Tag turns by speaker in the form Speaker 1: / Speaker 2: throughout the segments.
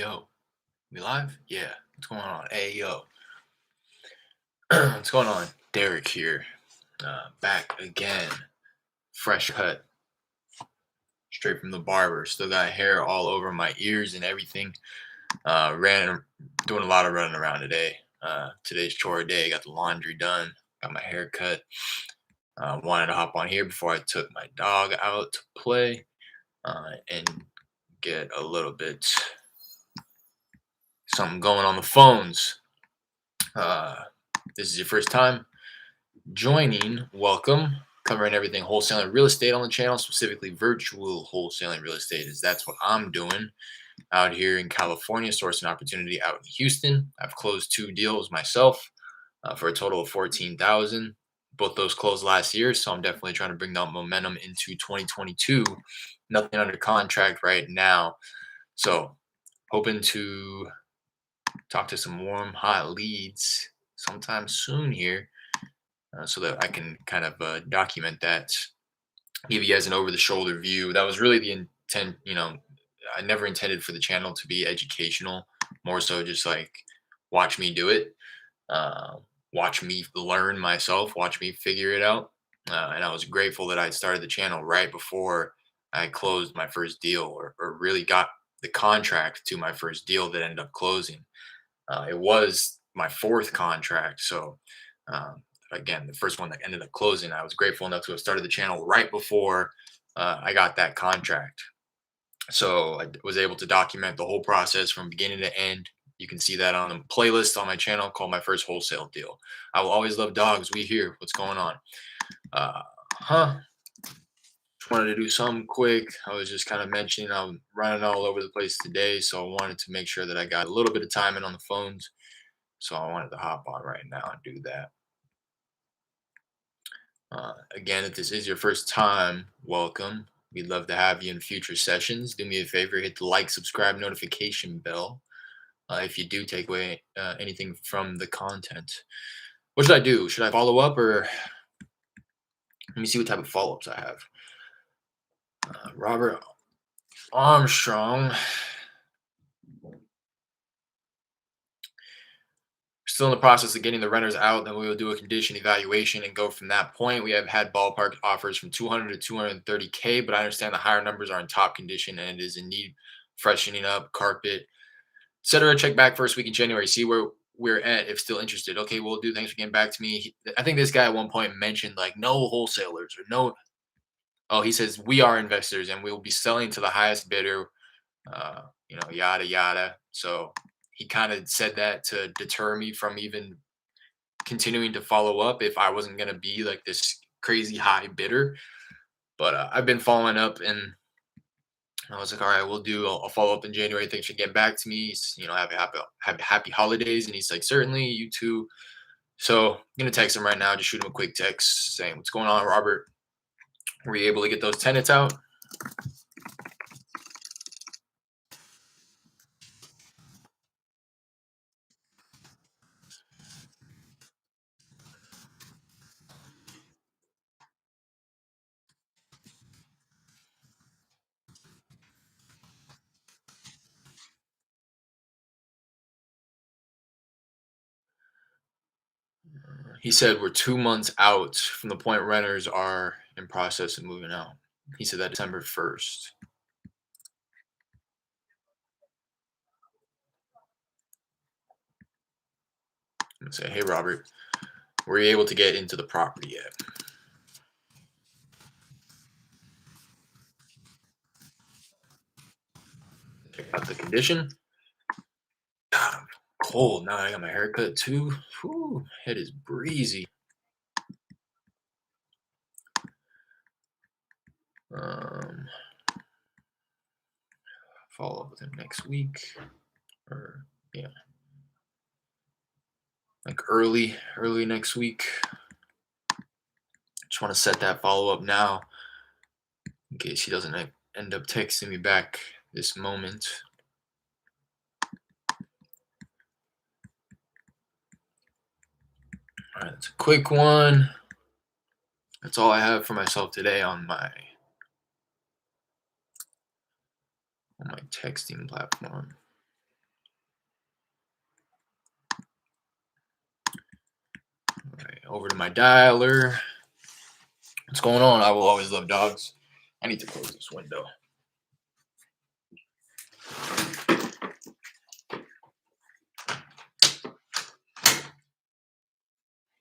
Speaker 1: yo, we live? Yeah. What's going on? Hey, yo. What's going on? Derek here. Back again. Fresh cut. Straight from the barber. Still got hair all over my ears and everything. Doing a lot of running around today. Today's chore day. Got the laundry done. Got my hair cut. Wanted to hop on here before I took my dog out to play and get a little bit something going on the phones. This is your first time joining, welcome. Covering everything wholesaling real estate on the channel, specifically virtual wholesaling real estate, is that's what I'm doing out here in California, sourcing opportunity out in Houston. I've closed 2 deals myself for a total of 14,000. Both those closed last year, so I'm definitely trying to bring that momentum into 2022. Nothing under contract right now, so hoping to talk to some warm, hot leads sometime soon here, so that I can kind of document that, give you guys an over-the-shoulder view. That was really the intent. I never intended for the channel to be educational, more so just like watch me do it, uh, watch me learn myself, watch me figure it out. And I was grateful that I started the channel right before I closed my first deal, or really got the contract to my first deal that ended up closing. It was my fourth contract. So, again, the first one that ended up closing, I was grateful enough to have started the channel right before I got that contract. So I was able to document the whole process from beginning to end. You can see that on a playlist on my channel called My First Wholesale Deal. I will always love dogs. We here. What's going on? Uh, huh. Just wanted to do something quick. I was just kind of mentioning I'm running all over the place today, so I wanted to make sure that I got a little bit of time in on the phones. So I wanted to hop on right now and do that. Again, if this is your first time, welcome. We'd love to have you in future sessions. Do me a favor, hit the like, subscribe, notification bell if you do take away anything from the content. What should I do? Should I follow up, or let me see what type of follow ups I have? Robert Armstrong. Still in the process of getting the renters out. Then we will do a condition evaluation and go from that point. We have had ballpark offers from 200 to 230K, but I understand the higher numbers are in top condition and it is in need freshening up, carpet, etc. Check back first week in January, see where we're at if still interested. Okay, we'll do. Thanks for getting back to me. I think this guy at one point mentioned like no wholesalers or no. Oh, he says we are investors and we will be selling to the highest bidder. Yada yada. So he kind of said that to deter me from even continuing to follow up if I wasn't going to be like this crazy high bidder. But I've been following up, and I was like, all right, we'll do. I'll follow up in January. Thanks for getting back to me. Have happy holidays. And he's like, certainly, you too. So I'm gonna text him right now. Just shoot him a quick text saying, what's going on, Robert? Were you able to get those tenants out? He said we're 2 months out from the point renters are in process of moving out. He said that December 1st. I'm gonna say, hey Robert, were you able to get into the property yet? Check out the condition. God, I'm cold now. I got my hair cut too. Whew, head is breezy. Um, Follow up with him next week, or yeah, like early next week. Just want to set that follow up now in case he doesn't end up texting me back this moment. All right, that's a quick one. That's all I have for myself today on my texting platform. over to my dialer. What's going on? I will always love dogs. I need to close this window.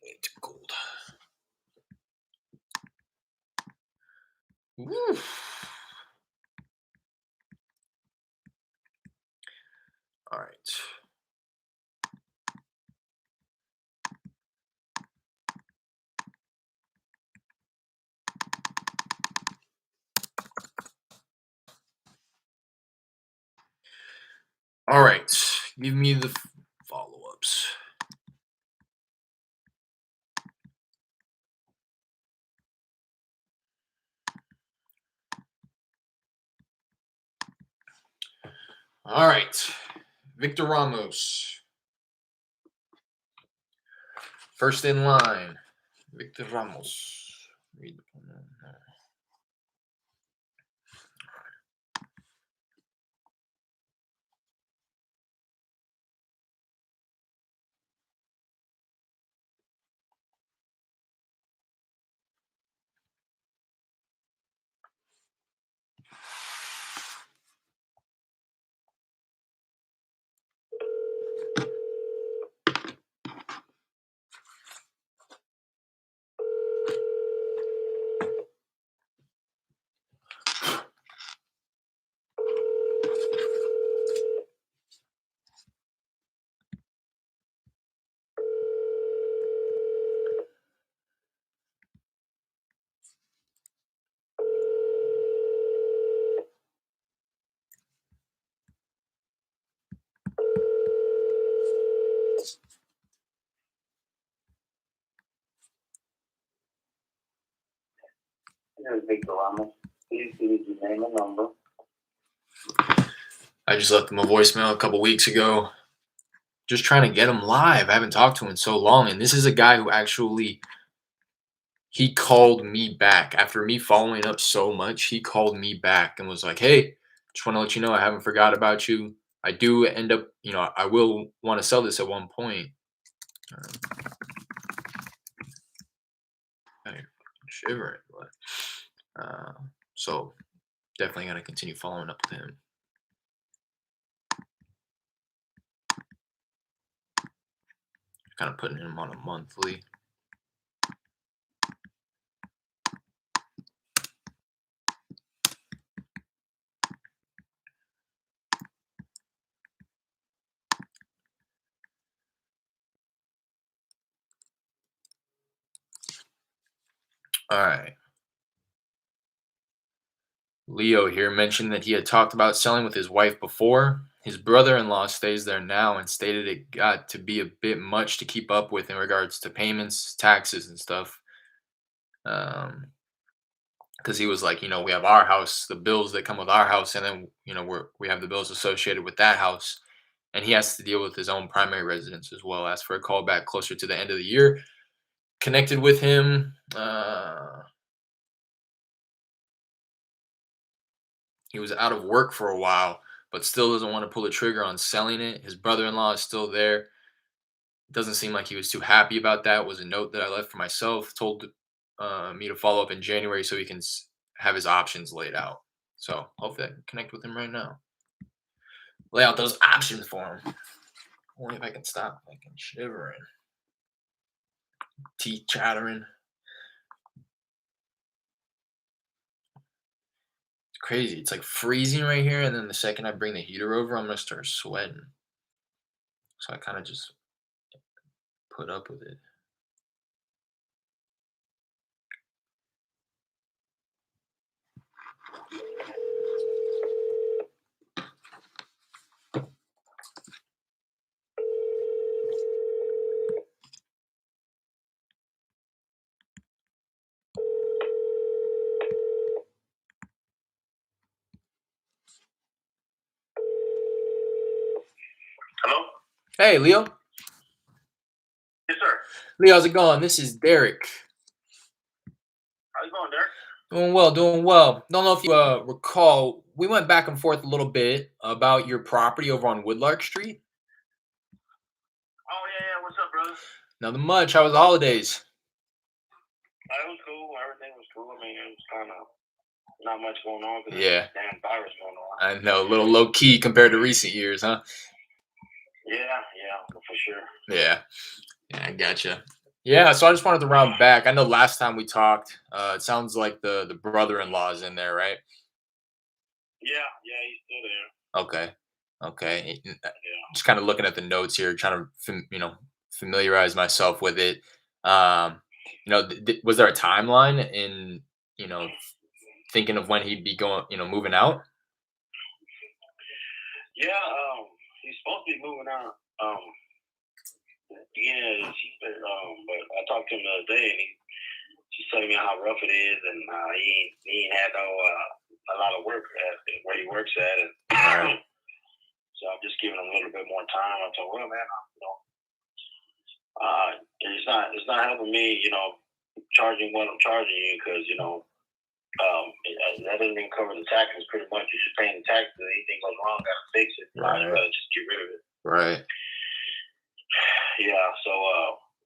Speaker 1: Way too cold. Woo. All right. All right. Give me the follow-ups. All right. Victor Ramos. First in line. Victor Ramos. Read the
Speaker 2: Victor Ramos. Please give me your name and number.
Speaker 1: I just left him a voicemail a couple weeks ago. Just trying to get him live. I haven't talked to him in so long. And this is a guy who actually, he called me back. After me following up so much, he called me back and was like, hey, just want to let you know I haven't forgot about you. I do end up, I will want to sell this at one point. I'm shivering. So definitely going to continue following up with him. Kind of putting him on a monthly. All right. Leo here mentioned that he had talked about selling with his wife before. His brother-in-law stays there now and stated it got to be a bit much to keep up with in regards to payments, taxes, and stuff. Because he was like, we have our house, the bills that come with our house, and then we have the bills associated with that house, and he has to deal with his own primary residence as well. Asked for a call back closer to the end of the year. Connected with him. He was out of work for a while, but still doesn't want to pull the trigger on selling it. His brother-in-law is still there. Doesn't seem like he was too happy about that. Was a note that I left for myself. Told me to follow up in January so he can have his options laid out. So hopefully I can connect with him right now. Lay out those options for him. Only if I can stop fucking shivering. Teeth chattering. It's crazy. It's like freezing right here, and then the second I bring the heater over, I'm gonna start sweating. So I kind of just put up with it.
Speaker 2: Hello?
Speaker 1: Hey, Leo.
Speaker 2: Yes, sir.
Speaker 1: Leo, how's it going? This is Derek.
Speaker 2: How's it going, Derek?
Speaker 1: Doing well, doing well. Don't know if you recall, we went back and forth a little bit about your property over on Woodlark Street.
Speaker 2: Oh, yeah. What's up, brother?
Speaker 1: Nothing much. How was the holidays?
Speaker 2: It was cool. Everything was cool. I mean, it was kind of not much going on because of this
Speaker 1: Yeah,
Speaker 2: damn virus going on.
Speaker 1: I know, a little low key compared to recent years, huh?
Speaker 2: Yeah, yeah, for sure.
Speaker 1: Yeah, yeah, I gotcha. Yeah, so I just wanted to round back. I know last time we talked, it sounds like the brother-in-law is in there, right?
Speaker 2: Yeah, yeah, he's still there.
Speaker 1: Okay, okay.
Speaker 2: Yeah.
Speaker 1: Just kind of looking at the notes here, trying to familiarize myself with it. Um, was there a timeline in thinking of when he'd be going, moving out?
Speaker 2: Yeah, he's supposed to be moving out. Beginning of this year, but I talked to him the other day, and he's telling me how rough it is, and he ain't had no a lot of work at where he works at, and
Speaker 1: All right.
Speaker 2: so I'm just giving him a little bit more time. I told him, well, man, it's not helping me, charging what I'm charging you because that doesn't even cover the taxes. Pretty much, you're just paying the taxes. Anything goes wrong, gotta fix it. I'd
Speaker 1: Right.
Speaker 2: rather just get rid of it.
Speaker 1: Right.
Speaker 2: Yeah. So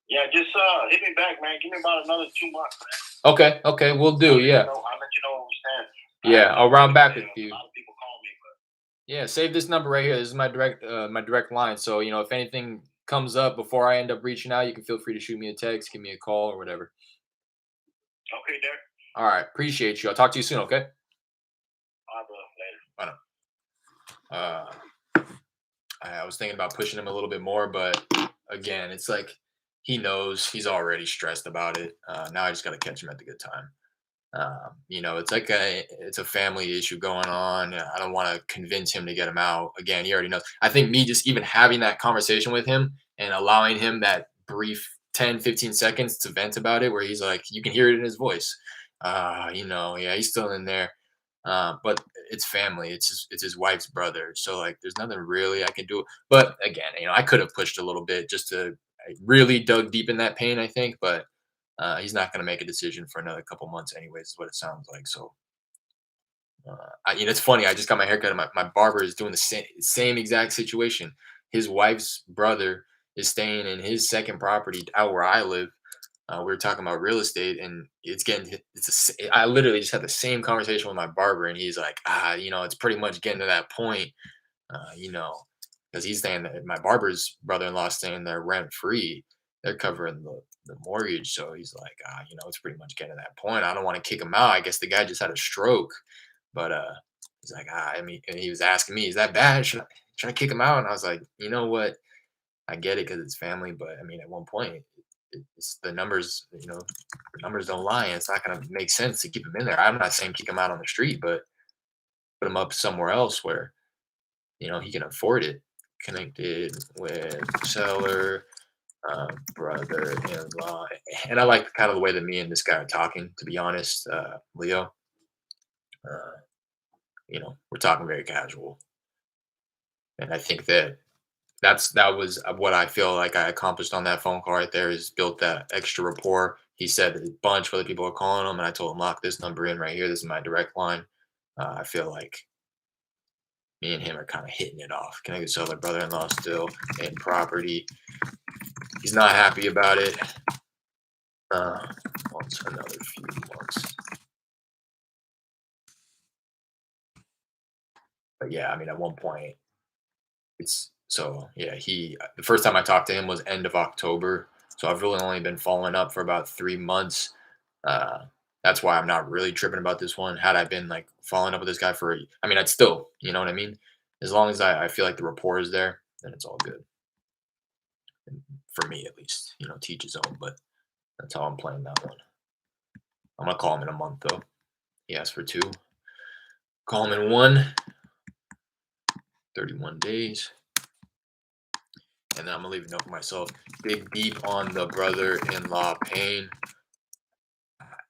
Speaker 2: yeah, just hit me back, man. Give me about another 2 months, man.
Speaker 1: Okay. Okay. We'll do. Yeah.
Speaker 2: I'll let you know where we stand.
Speaker 1: Yeah. I'll round back with
Speaker 2: A
Speaker 1: you.
Speaker 2: lot of people call me, but
Speaker 1: Yeah. Save this number right here. This is my direct line. So if anything comes up before I end up reaching out, you can feel free to shoot me a text, give me a call, or whatever.
Speaker 2: okay, Derek.
Speaker 1: All right. Appreciate you. I'll talk to you soon. Okay.
Speaker 2: All right, brother. Later.
Speaker 1: Bye now. I was thinking about pushing him a little bit more, but again, it's like he knows he's already stressed about it. Now I just got to catch him at the good time. It's like it's a family issue going on. I don't want to convince him to get him out. Again, he already knows. I think me just even having that conversation with him and allowing him that brief 10, 15 seconds to vent about it, where he's like, you can hear it in his voice. Yeah, he's still in there. But it's family. It's his wife's brother. So like, there's nothing really I can do. But again, I could have pushed a little bit just to I really dug deep in that pain, I think, but he's not going to make a decision for another couple months, anyways. Is what it sounds like. So, it's funny. I just got my haircut, and my barber is doing the same exact situation. His wife's brother is staying in his second property out where I live. We were talking about real estate, and I literally just had the same conversation with my barber, and he's like, it's pretty much getting to that point, uh, you know, because he's staying there. My barber's brother-in-law staying there rent free. They're covering the mortgage, so he's like, it's pretty much getting to that point. I don't want to kick him out. I guess the guy just had a stroke, but he's like, I mean, and he was asking me, is that bad? Should I kick him out? And I was like, you know what? I get it because it's family, but I mean, at one point, it's the numbers. The numbers don't lie. And it's not going to make sense to keep him in there. I'm not saying kick him out on the street, but put him up somewhere else where he can afford it. Connected with seller, brother-in-law, and I like kind of the way that me and this guy are talking. To be honest, Leo, uh, we're talking very casual, and I think that was what I feel like I accomplished on that phone call right there. Is built that extra rapport. He said a bunch of other people are calling him, and I told him lock this number in right here. This is my direct line. I feel like me and him are kind of hitting it off. Can I get sell their brother-in-law still in property? He's not happy about it. Wants another few months. But yeah, I mean, at one point, it's so yeah. The first time I talked to him was end of October, so I've really only been following up for about 3 months. Uh, that's why I'm not really tripping about this one. Had I been like following up with this guy I mean, I'd still, you know what I mean. As long as I feel like the rapport is there, then it's all good. And for me, at least, teach his own. But that's how I'm playing that one. I'm gonna call him in a month though. He asked for two. Call him in one. 31 days. And then I'm gonna leave a note for myself. Dig deep on the brother-in-law pain.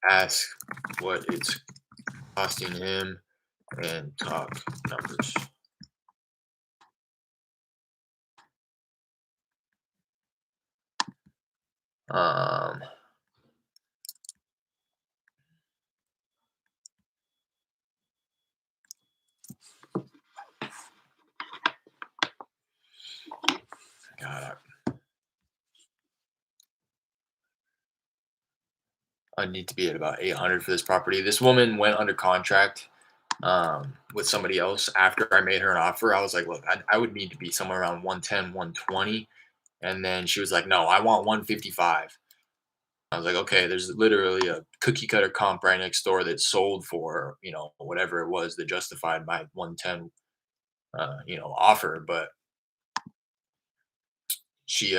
Speaker 1: Ask what it's costing him and talk numbers. Um, God, I need to be at about 800 for this property. This woman went under contract with somebody else after I made her an offer. I was like, look, I would need to be somewhere around 110, 120. And then she was like, no, I want 155. I was like, okay, there's literally a cookie cutter comp right next door that sold for, whatever it was that justified my 110, offer. But she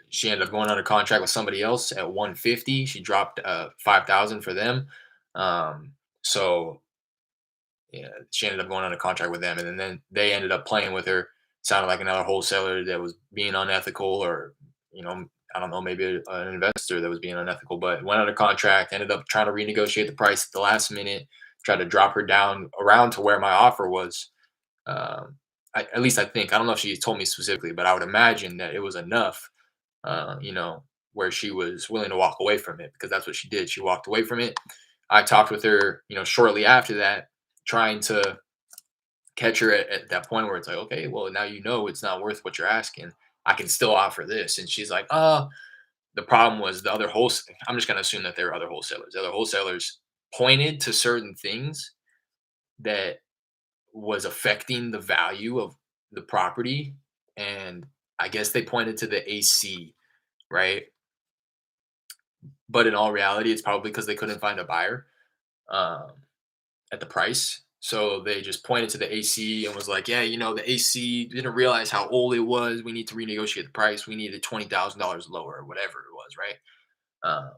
Speaker 1: she ended up going under contract with somebody else at 150. She dropped 5,000 for them. Um, so yeah, she ended up going under contract with them, and then they ended up playing with her. Sounded like another wholesaler that was being unethical, or I don't know, maybe an investor that was being unethical. But went under contract, ended up trying to renegotiate the price at the last minute, tried to drop her down around to where my offer was. Um, at least I think. I don't know if she told me specifically, but I would imagine that it was enough, where she was willing to walk away from it, because that's what she did. She walked away from it. I talked with her, shortly after that, trying to catch her at that point where it's like, okay, well, now it's not worth what you're asking. I can still offer this. And she's like, the problem was the other wholesale. I'm just going to assume that there are other wholesalers. The other wholesalers pointed to certain things that was affecting the value of the property. And I guess they pointed to the AC, right? But in all reality, it's probably because they couldn't find a buyer. Um, at the price. So they just pointed to the AC and was like, yeah, the AC didn't realize how old it was. We need to renegotiate the price. We needed $20,000 lower, or whatever it was, right? Um,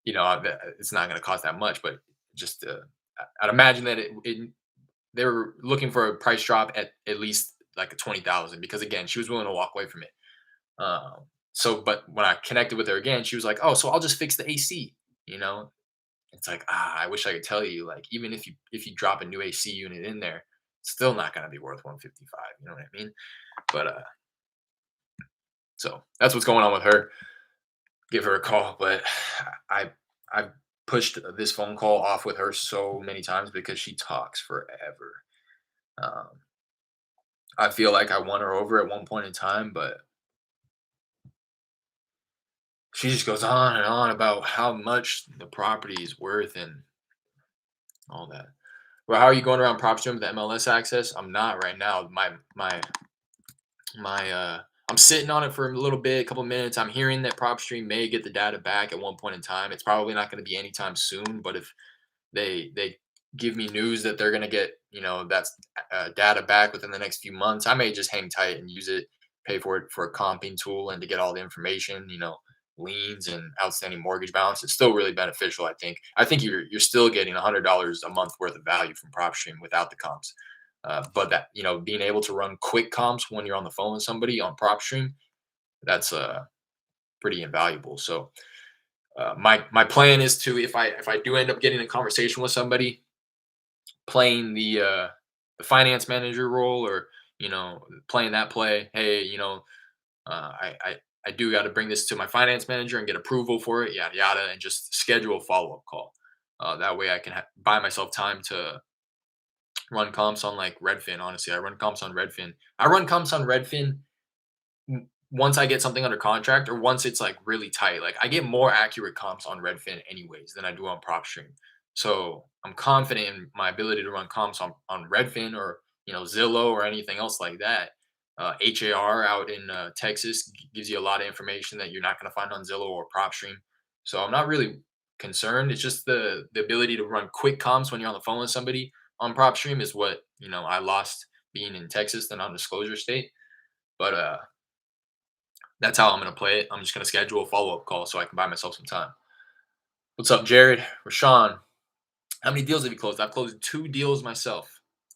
Speaker 1: it's not going to cost that much, but just I'd imagine that they were looking for a price drop at least like a 20,000, because again, she was willing to walk away from it. But when I connected with her again, she was like, oh, so I'll just fix the AC, you know, it's like, I wish I could tell you, like, even if you drop a new AC unit in there, it's still not gonna be worth 155. You know what I mean? But so that's what's going on with her. Give her a call, but I I pushed this phone call off with her so many times because she talks forever. Um, I feel like I won her over at one point in time, but she just goes on and on about how much the property is worth and all that. Well, how are you going around prop stream with the MLS access? I'm not right now. My I'm sitting on it for a little bit, a couple minutes. I'm hearing that PropStream may get the data back at one point in time. It's probably not going to be anytime soon, but if they give me news that they're going to get, that's data back within the next few months, I may just hang tight and use it, pay for it for a comping tool and to get all the information, liens and outstanding mortgage balance. It's still really beneficial. I think you're still getting $100 a month worth of value from PropStream without the comps. But that, being able to run quick comps when you're on the phone with somebody on PropStream, that's pretty invaluable. So my plan is to, if I do end up getting a conversation with somebody, playing the finance manager role, or playing that play. Hey, I do got to bring this to my finance manager and get approval for it, yada yada, and just schedule a follow up call. That way I can buy myself time to run comps on like Redfin. Honestly, I run comps on Redfin. I run comps on Redfin once I get something under contract, or once it's like really tight. Like I get more accurate comps on Redfin anyways than I do on PropStream. So I'm confident in my ability to run comps on Redfin, or Zillow, or anything else like that. HAR out in Texas gives you a lot of information that you're not going to find on Zillow or PropStream. So I'm not really concerned. It's just the ability to run quick comps when you're on the phone with somebody on PropStream is what I lost being in Texas, the non-disclosure state. But that's how I'm gonna play it. I'm just gonna schedule a follow up call so I can buy myself some time. What's up, Jared? Rashawn, how many deals have you closed? I've closed 2 deals myself.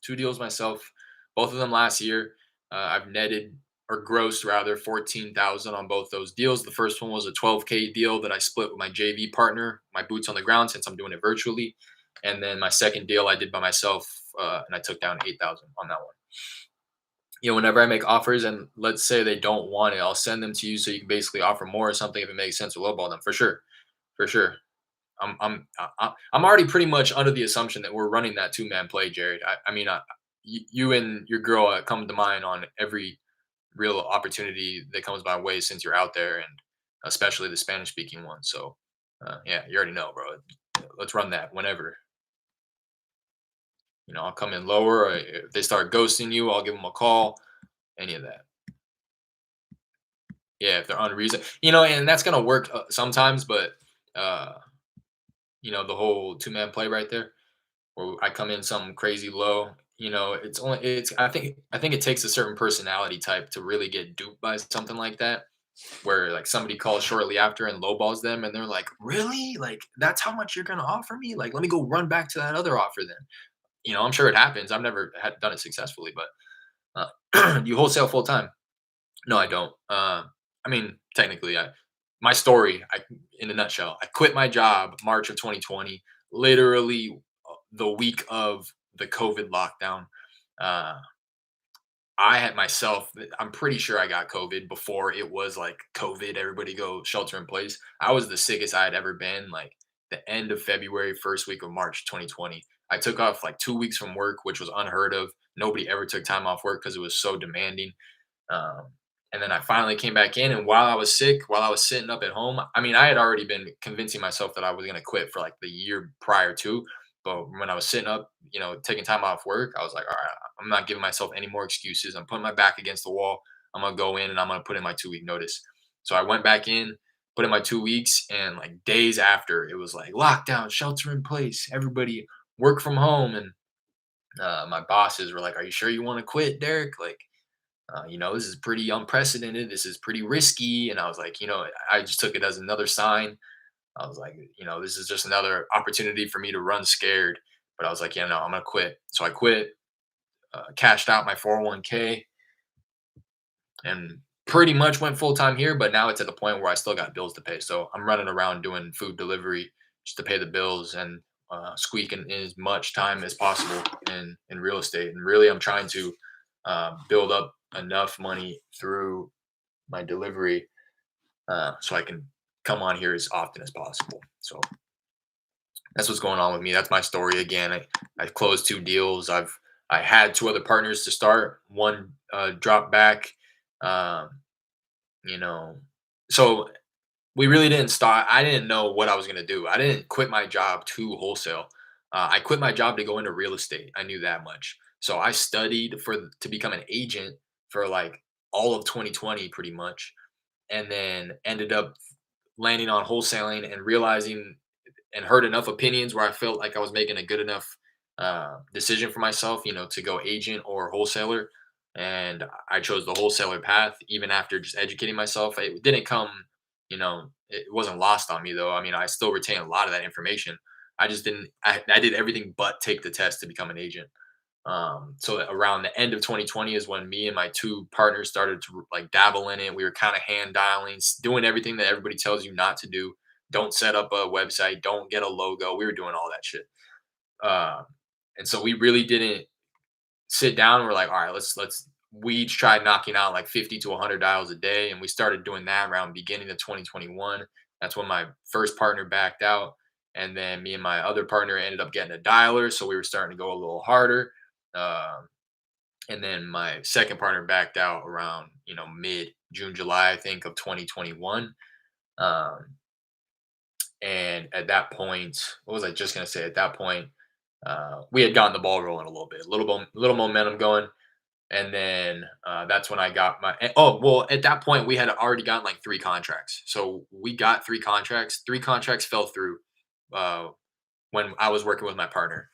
Speaker 1: 2 deals myself. Both of them last year. I've netted, or grossed rather, 14,000 on both those deals. The first one was a 12K deal that I split with my JV partner, my boots on the ground, since I'm doing it virtually. And then my second deal I did by myself, and I took down 8,000 on that one. Whenever I make offers and let's say they don't want it, I'll send them to you so you can basically offer more or something if it makes sense to lowball them, for sure, for sure. I'm already pretty much under the assumption that we're running that 2-man play, Jared. I mean, you and your girl come to mind on every real opportunity that comes my way since you're out there, and especially the Spanish speaking one. So Yeah, you already know, bro. Let's run that whenever. I'll come in lower. Or if they start ghosting you, I'll give them a call. Any of that. Yeah, if they're unreasonable, and that's gonna work sometimes, but uh, the whole two-man play right there, where I come in something crazy low. It's I think it takes a certain personality type to really get duped by something like that, where like somebody calls shortly after and lowballs them, and they're like, "Really? Like that's how much you're gonna offer me? Like, let me go run back to that other offer then." I'm sure it happens. I've never done it successfully, but you wholesale full time? No, I don't. I mean, technically, my story, in a nutshell, I quit my job March of 2020, literally the week of the COVID lockdown. Uh, I had myself, I'm pretty sure I got COVID before it was like COVID, everybody go shelter in place. I was the sickest I had ever been, like the end of February, first week of March 2020. I took off like 2 weeks from work, which was unheard of. Nobody ever took time off work because it was so demanding. Um, and then I finally came back in, and while I was sick, while I was sitting up at home, I mean, I had already been convincing myself that I was gonna quit for like the year prior to. But when I was sitting up, taking time off work, I was like, all right, I'm not giving myself any more excuses. I'm putting my back against the wall. I'm gonna go in and I'm gonna put in my 2 week notice. So I went back in, put in my 2 weeks, and like days after, it was like lockdown, shelter in place, everybody work from home, and my bosses were like, "Are you sure you want to quit, Derek? Like, this is pretty unprecedented. This is pretty risky." And I was like, I just took it as another sign. I was like, this is just another opportunity for me to run scared. But I was like, yeah, no, I'm gonna quit. So I quit, cashed out my 401k, and pretty much went full time here. But now it's at the point where I still got bills to pay. So I'm running around doing food delivery just to pay the bills and squeaking in as much time as possible in real estate. And really, I'm trying to build up enough money through my delivery so I can come on here as often as possible. So that's what's going on with me. That's my story again. I closed 2 deals. I had 2 other partners to start. One dropped back. Um, you know, so we really didn't start. I didn't know what I was gonna do. I didn't quit my job to wholesale. I quit my job to go into real estate. I knew that much. So I studied to become an agent for like all of 2020, pretty much, and then ended up landing on wholesaling and realizing and heard enough opinions where I felt like I was making a good enough decision for myself, to go agent or wholesaler. And I chose the wholesaler path, even after just educating myself. It didn't come, it wasn't lost on me though. I mean, I still retain a lot of that information. I just didn't, I did everything but take the test to become an agent. So around the end of 2020 is when me and my 2 partners started to like dabble in it. We were kind of hand dialing, doing everything that everybody tells you not to do. Don't set up a website. Don't get a logo. We were doing all that shit. Uh, and so we really didn't sit down. We're like, all right, let's. We each tried knocking out like 50 to 100 dials a day, and we started doing that around beginning of 2021. That's when my first partner backed out, and then me and my other partner ended up getting a dialer, so we were starting to go a little harder. Um, and then my second partner backed out around mid June, July, I think, of 2021. Um, and at that point, what was I just gonna say? At that point, we had gotten the ball rolling a little bit, little momentum going, and then that's when I got oh well. At that point, we had already gotten like 3 contracts, so we got 3 contracts. 3 contracts fell through uh, when I was working with my partner.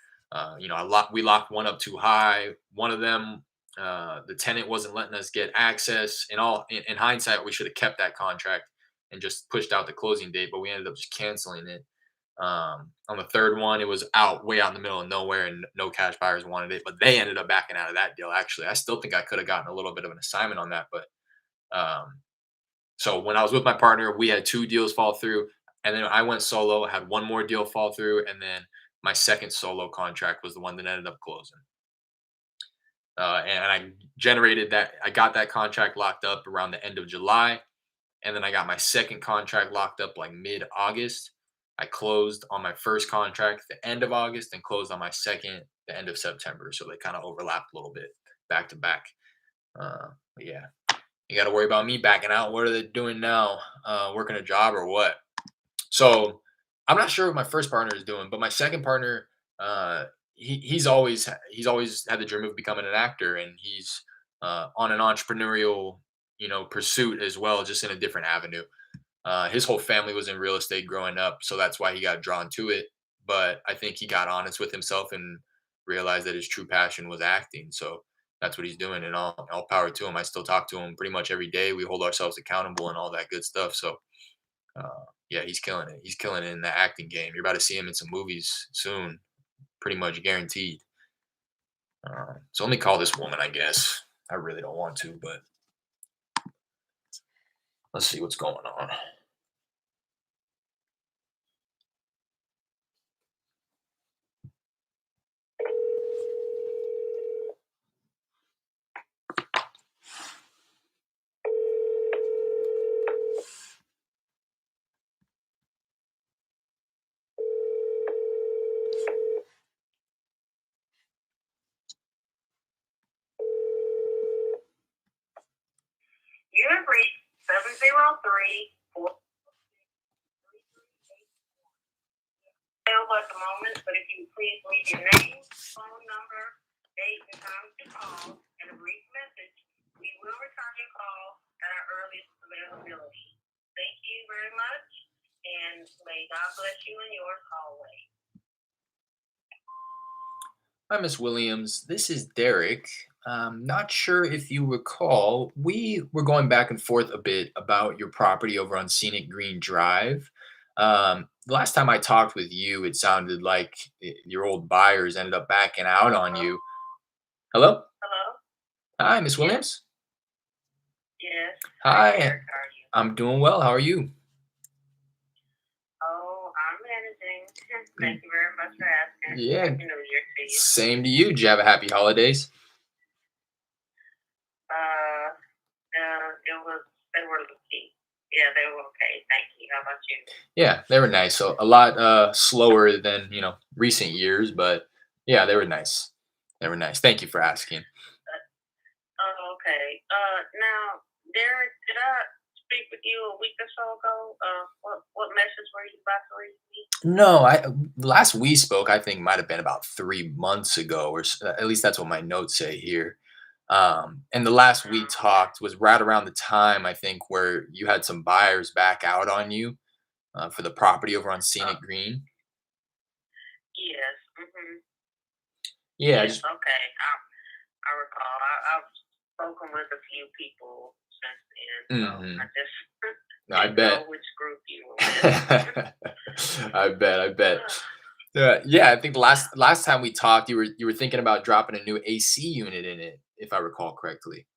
Speaker 1: We locked one up too high. One of them, the tenant wasn't letting us get access. In hindsight, we should have kept that contract and just pushed out the closing date, but we ended up just canceling it. On the third one, it was way out in the middle of nowhere, and no cash buyers wanted it. But they ended up backing out of that deal. Actually, I still think I could have gotten a little bit of an assignment on that, but um, so when I was with my partner, we had 2 deals fall through, and then I went solo, had one more deal fall through, and then my second solo contract was the one that ended up closing. And I generated that. I got that contract locked up around the end of July, and then I got my second contract locked up like mid August. I closed on my first contract the end of August and closed on my second the end of September. So they kind of overlapped a little bit back to back. But yeah, you got to worry about me backing out. What are they doing now? Working a job or what? So I'm not sure what my first partner is doing, but my second partner, uh, he's always had the dream of becoming an actor, and he's on an entrepreneurial, pursuit as well, just in a different avenue. His whole family was in real estate growing up, so that's why he got drawn to it. But I think he got honest with himself and realized that his true passion was acting. So that's what he's doing, and all power to him. I still talk to him pretty much every day. We hold ourselves accountable and all that good stuff. So yeah, he's killing it. He's killing it in the acting game. You're about to see him in some movies soon, pretty much guaranteed. So only call this woman, I guess. I really don't want to, but let's see what's going on.
Speaker 2: You have reached 703 available at the moment, but if you please leave your name, phone number, date, and time to call, and a brief message, we will return your call at our earliest availability. Thank you very much, and may God bless you and yours always.
Speaker 1: Hi, Miss Williams. This is Derek. Not sure if you recall, we were going back and forth a bit about your property over on Scenic Green Drive. The last time I talked with you, it sounded like your old buyers ended up backing out on
Speaker 2: Hello?
Speaker 1: you. Hello?
Speaker 2: Hello?
Speaker 1: Hi, Miss
Speaker 2: Yes,
Speaker 1: Williams.
Speaker 2: yes. Hi,
Speaker 1: Hi,
Speaker 2: Derek. How are you?
Speaker 1: I'm doing well. How are you?
Speaker 2: Oh, I'm managing.
Speaker 1: Mm,
Speaker 2: Thank you very much for asking.
Speaker 1: yeah,
Speaker 2: Happy New Year to you.
Speaker 1: same to you. Did you have a happy holidays?
Speaker 2: Uh, it was, they were lucky. Yeah, they were okay. Thank you. How about you?
Speaker 1: Yeah, they were nice. So a lot slower than recent years, but yeah, they were nice. They were nice. Thank you for asking.
Speaker 2: Oh, okay. Now, Derek, did I speak with you a week or so ago? What message were you about to read me?
Speaker 1: No, last we spoke, I think might have been about 3 months ago, or at least that's what my notes say here. And the last we
Speaker 2: Okay.
Speaker 1: talked was right around the time I think where you had some buyers back out on you for the property over on
Speaker 2: Uh,
Speaker 1: Scenic Green.
Speaker 2: yes. Mm-hmm.
Speaker 1: Yeah, I
Speaker 2: Yes.
Speaker 1: just
Speaker 2: Okay. I recall. I've spoken with a few people since then, so I
Speaker 1: hmm
Speaker 2: just
Speaker 1: I
Speaker 2: didn't know
Speaker 1: bet.
Speaker 2: which group you were with.
Speaker 1: I bet. I bet. Yeah, I think
Speaker 2: Yeah.
Speaker 1: last time we talked, you were thinking about dropping a new AC unit in it, if I recall correctly.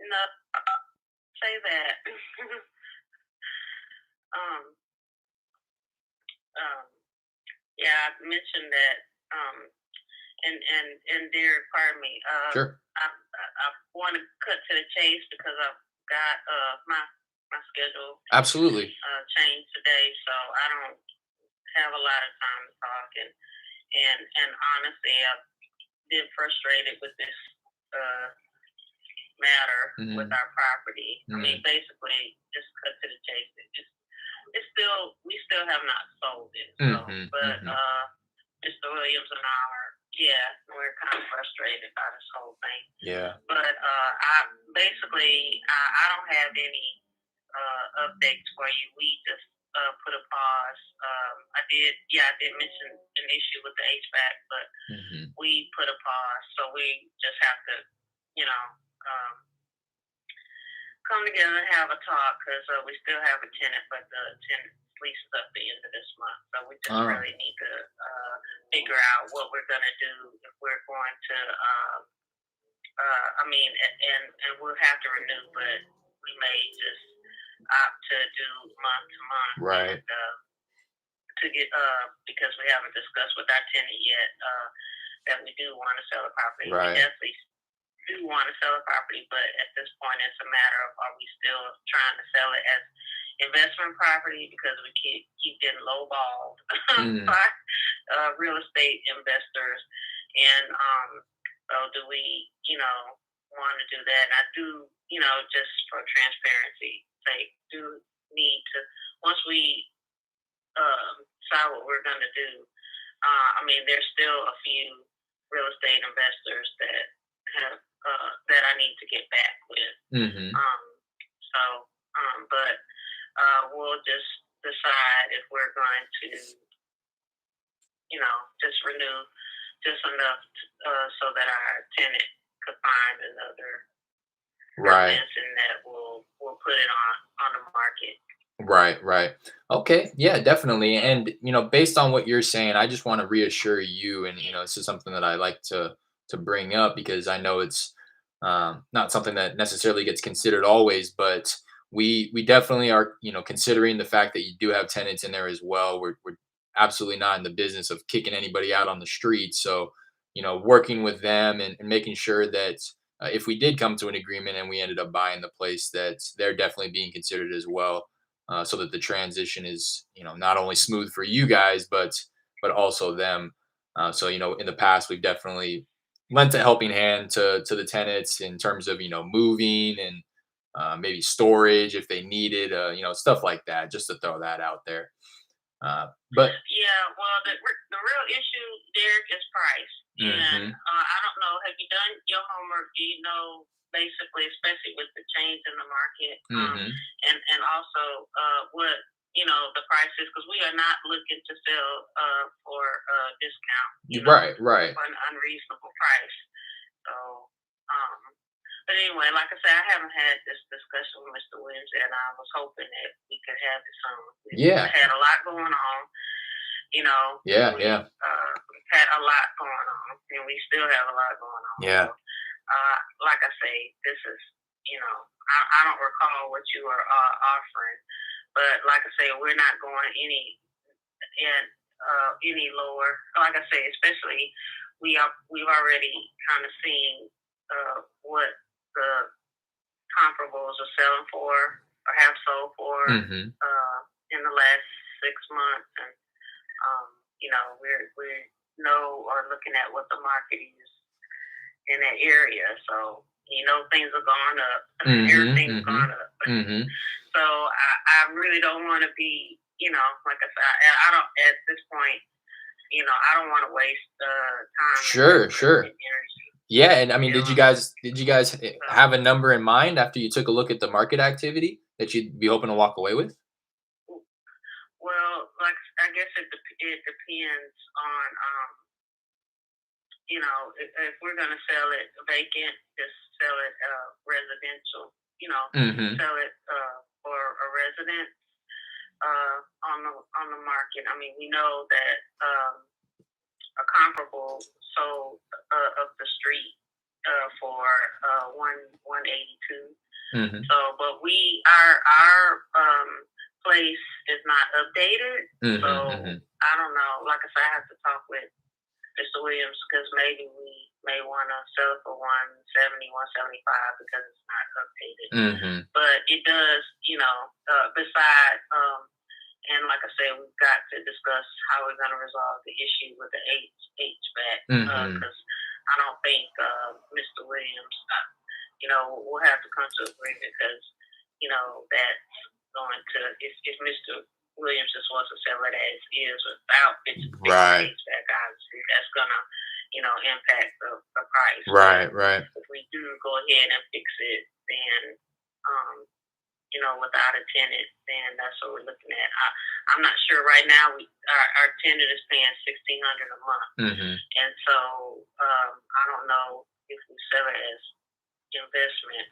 Speaker 2: No, say that. um. Um. Yeah, I mentioned that. And Derek, pardon me.
Speaker 1: Sure.
Speaker 2: I want to cut to the chase because I've got my schedule
Speaker 1: Absolutely.
Speaker 2: changed today, so I don't have a lot of time to talk. And honestly, I've been frustrated with this uh, matter with
Speaker 1: hmm
Speaker 2: our property. I mean,
Speaker 1: hmm
Speaker 2: basically, just cut to the chase. It's still we still have not sold it. So,
Speaker 1: hmm
Speaker 2: but
Speaker 1: hmm
Speaker 2: Mr. Williams and I are, yeah, we're kind of frustrated by this whole thing.
Speaker 1: Yeah.
Speaker 2: But I don't have any updates for you. We just put a pause. I did mention an issue with the HVAC, but
Speaker 1: hmm
Speaker 2: we put a pause. So we just have to, you know, um, come together and have a talk because we still have a tenant, but the tenant lease is up the end of this month. So we just
Speaker 1: Oh,
Speaker 2: really need to figure out what we're going to do if we're going to. I mean, and we'll have to renew, but we may just opt to do month to month and
Speaker 1: right.
Speaker 2: to get because we haven't discussed with our tenant yet that we do want to sell the property. We
Speaker 1: Right.
Speaker 2: definitely do want to sell the property, but at this point, it's a matter of are we still trying to sell it as investment property because we keep getting lowballed
Speaker 1: Mm.
Speaker 2: by real estate investors, and so do we, want to do that? And I do, just for transparency sake, do need to once we decide what we're going to do. I mean, there's still a few real estate investors that have that I need to get back with.
Speaker 1: Hmm.
Speaker 2: Um, so, but we'll just decide if we're going to, just renew just enough so that our tenant could find another
Speaker 1: Right.
Speaker 2: residence, and that we'll put it on the market.
Speaker 1: Right, right. Okay, yeah, definitely. And based on what you're saying, I just want to reassure you, and this is something that I like to bring up because I know it's not something that necessarily gets considered always, but we definitely are, considering the fact that you do have tenants in there as well. We're absolutely not in the business of kicking anybody out on the street. So, working with them and making sure that if we did come to an agreement and we ended up buying the place, that they're definitely being considered as well, so that the transition is not only smooth for you guys but also them. So in the past we've definitely lent a helping hand to the tenants in terms of moving and maybe storage if they needed, stuff like that, just to throw that out there. But
Speaker 2: Yeah, well, the real issue, Derek, is price. And
Speaker 1: hmm
Speaker 2: I don't know, have you done your homework? Do you know, basically, especially with the change in the market,
Speaker 1: hmm
Speaker 2: and also what the price is? Because we are not looking to sell for a discount,
Speaker 1: right, right.
Speaker 2: for an unreasonable price. So, um, but anyway, like I said, I haven't had this discussion with Mr. Williams, and I was hoping that we could have it soon. We've
Speaker 1: Yeah,
Speaker 2: had a lot going on.
Speaker 1: yeah, yeah,
Speaker 2: We've had a lot going on, and we still have a lot going on. So,
Speaker 1: yeah.
Speaker 2: like I say, this is, I don't recall what you were offering, but like I say, we're not going in any lower. Like I say, especially we've already kind of seen what the comparables are selling for or have sold for
Speaker 1: hmm
Speaker 2: in the last 6 months, and we know or looking at what the market is in that area. So things are going up.
Speaker 1: hmm
Speaker 2: Everything's
Speaker 1: hmm
Speaker 2: gone up.
Speaker 1: hmm
Speaker 2: So I really don't want to be, like I said, I don't at this point. I don't want to waste time and
Speaker 1: Sure,
Speaker 2: effort
Speaker 1: sure.
Speaker 2: and energy
Speaker 1: Yeah, and I mean, did you
Speaker 2: dealing with.
Speaker 1: guys did you guys
Speaker 2: So,
Speaker 1: have a number in mind after you took a look at the market activity that you'd be hoping to walk away with?
Speaker 2: well, like I guess it depends on if we're gonna sell it vacant, just sell it residential.
Speaker 1: Mhm.
Speaker 2: Sell it for a resident on the market. I mean, we know that a comparable sold up the street for 182.
Speaker 1: Mhm.
Speaker 2: So, but our place is not updated. So
Speaker 1: Mhm. Mhm.
Speaker 2: I don't know. Like I said, I have to talk with Mr. Williams because maybe we may want to sell it for 170, 175 because it's not updated.
Speaker 1: Mhm.
Speaker 2: But it does, beside and like I said, we've got to discuss how we're going to resolve the issue with the HVAC
Speaker 1: Mhm.
Speaker 2: because I don't think Mr. Williams, we'll have to come to agreement because, that's going to, if Mr. Williams just wants to sell it as is without fixing the
Speaker 1: Right.
Speaker 2: HVAC, obviously that's going to, impact the price. But
Speaker 1: Right, right.
Speaker 2: if we do go ahead and fix it, then um, without a tenant, then that's what we're looking at. I'm not sure right now. Our tenant is paying $1,600 a month,
Speaker 1: Mhm.
Speaker 2: and so I don't know if we sell it as investment.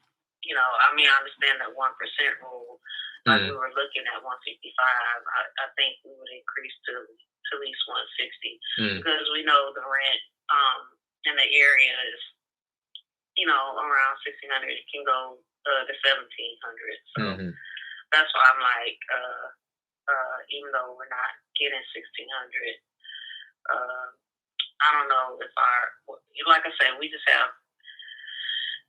Speaker 2: I mean, I understand that 1% rule. Like we
Speaker 1: Mhm.
Speaker 2: were looking at 155. I think we would increase to at least 160
Speaker 1: Mhm.
Speaker 2: because we know the rent in the area is around 1,600. It can go to 1,700. So
Speaker 1: Mhm.
Speaker 2: that's why I'm like, even though we're not getting 1,600, uh, I don't know if like I said, we just have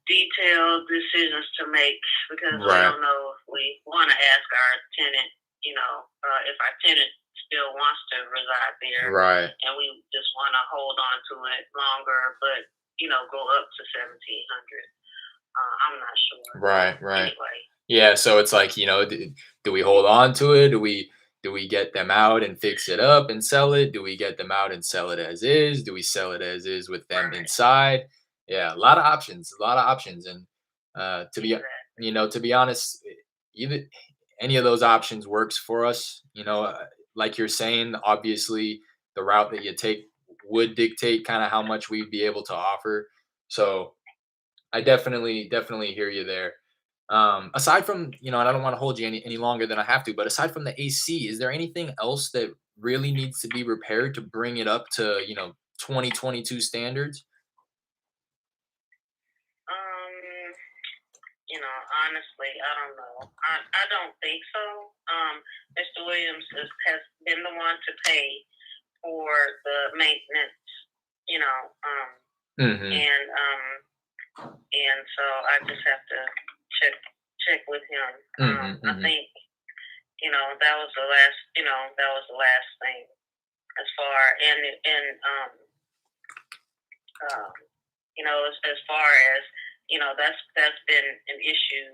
Speaker 2: detailed decisions to make because we
Speaker 1: Right.
Speaker 2: don't know if we want to ask our tenant, if our tenant still wants to reside there,
Speaker 1: Right.
Speaker 2: and we just want to hold on to it longer, but go up to 1,700. I'm not sure, but
Speaker 1: Right, right.
Speaker 2: anyway.
Speaker 1: Yeah, so it's like, do we hold on to it? Do we Do we get them out and fix it up and sell it? Do we get them out and sell it as is? Do we sell it as is with them
Speaker 2: Right.
Speaker 1: inside? Yeah, a lot of options, a lot of options. And to be,
Speaker 2: Exactly.
Speaker 1: to be honest, either any of those options works for us. Like you're saying, obviously the route that you take would dictate kind of how much we'd be able to offer. So I definitely hear you there. Aside from, and I don't want to hold you any longer than I have to, but aside from the AC, is there anything else that really needs to be repaired to bring it up to, 2022 standards?
Speaker 2: Um, honestly, I don't know. I don't think so. Mr. Williams has been the one to pay for the maintenance, you know,
Speaker 1: Mm-hmm.
Speaker 2: and so I just have to check check with him.
Speaker 1: Mm-hmm.
Speaker 2: I
Speaker 1: Mm-hmm.
Speaker 2: think that was the last thing as far um, as far as that's been an issue.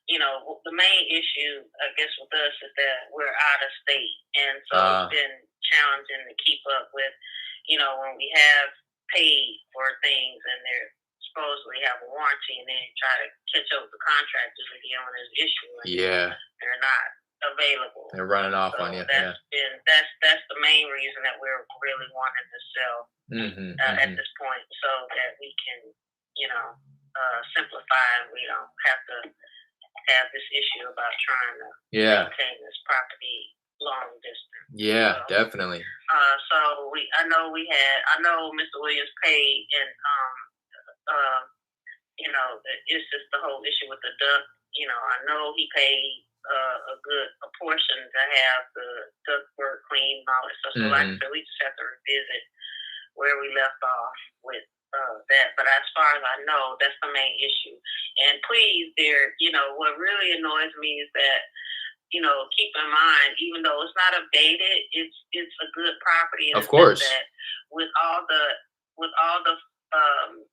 Speaker 2: The main issue, I guess, with us is that we're out of state, and so it's
Speaker 1: Uh,
Speaker 2: been challenging to keep up with. When we have paid for things and they're supposedly have a warranty, and then try to catch up with the contractors again when there's an issue and
Speaker 1: yeah,
Speaker 2: they're not available.
Speaker 1: they're running off on
Speaker 2: So
Speaker 1: you. Yeah.
Speaker 2: that's the main reason that we're really wanting to sell
Speaker 1: Mm-hmm.
Speaker 2: at
Speaker 1: Mm-hmm.
Speaker 2: this point, so that we can, simplify and we don't have to have this issue about trying to
Speaker 1: Yeah.
Speaker 2: maintain this property long distance.
Speaker 1: Yeah.
Speaker 2: So,
Speaker 1: Definitely.
Speaker 2: I know Mr. Williams paid, and uh, it's just the whole issue with the duct. I know he paid a portion to have the duct work cleaned and all that stuff. So, like I
Speaker 1: Mm-hmm.
Speaker 2: said, we just have to revisit where we left off with that. But as far as I know, that's the main issue. And please, dear, what really annoys me is that keep in mind, even though it's not updated, it's a good property in
Speaker 1: Of
Speaker 2: the sense
Speaker 1: course.
Speaker 2: that with all the um,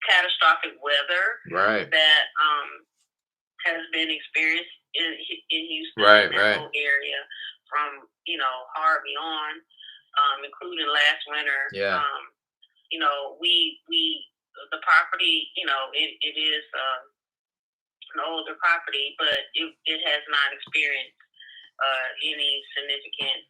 Speaker 2: catastrophic weather
Speaker 1: Right.
Speaker 2: that has been experienced in Houston
Speaker 1: Right.
Speaker 2: and that
Speaker 1: Right.
Speaker 2: whole area from Harvey on, including last winter.
Speaker 1: Yeah.
Speaker 2: We the property, it is an older property, but it has not experienced any significant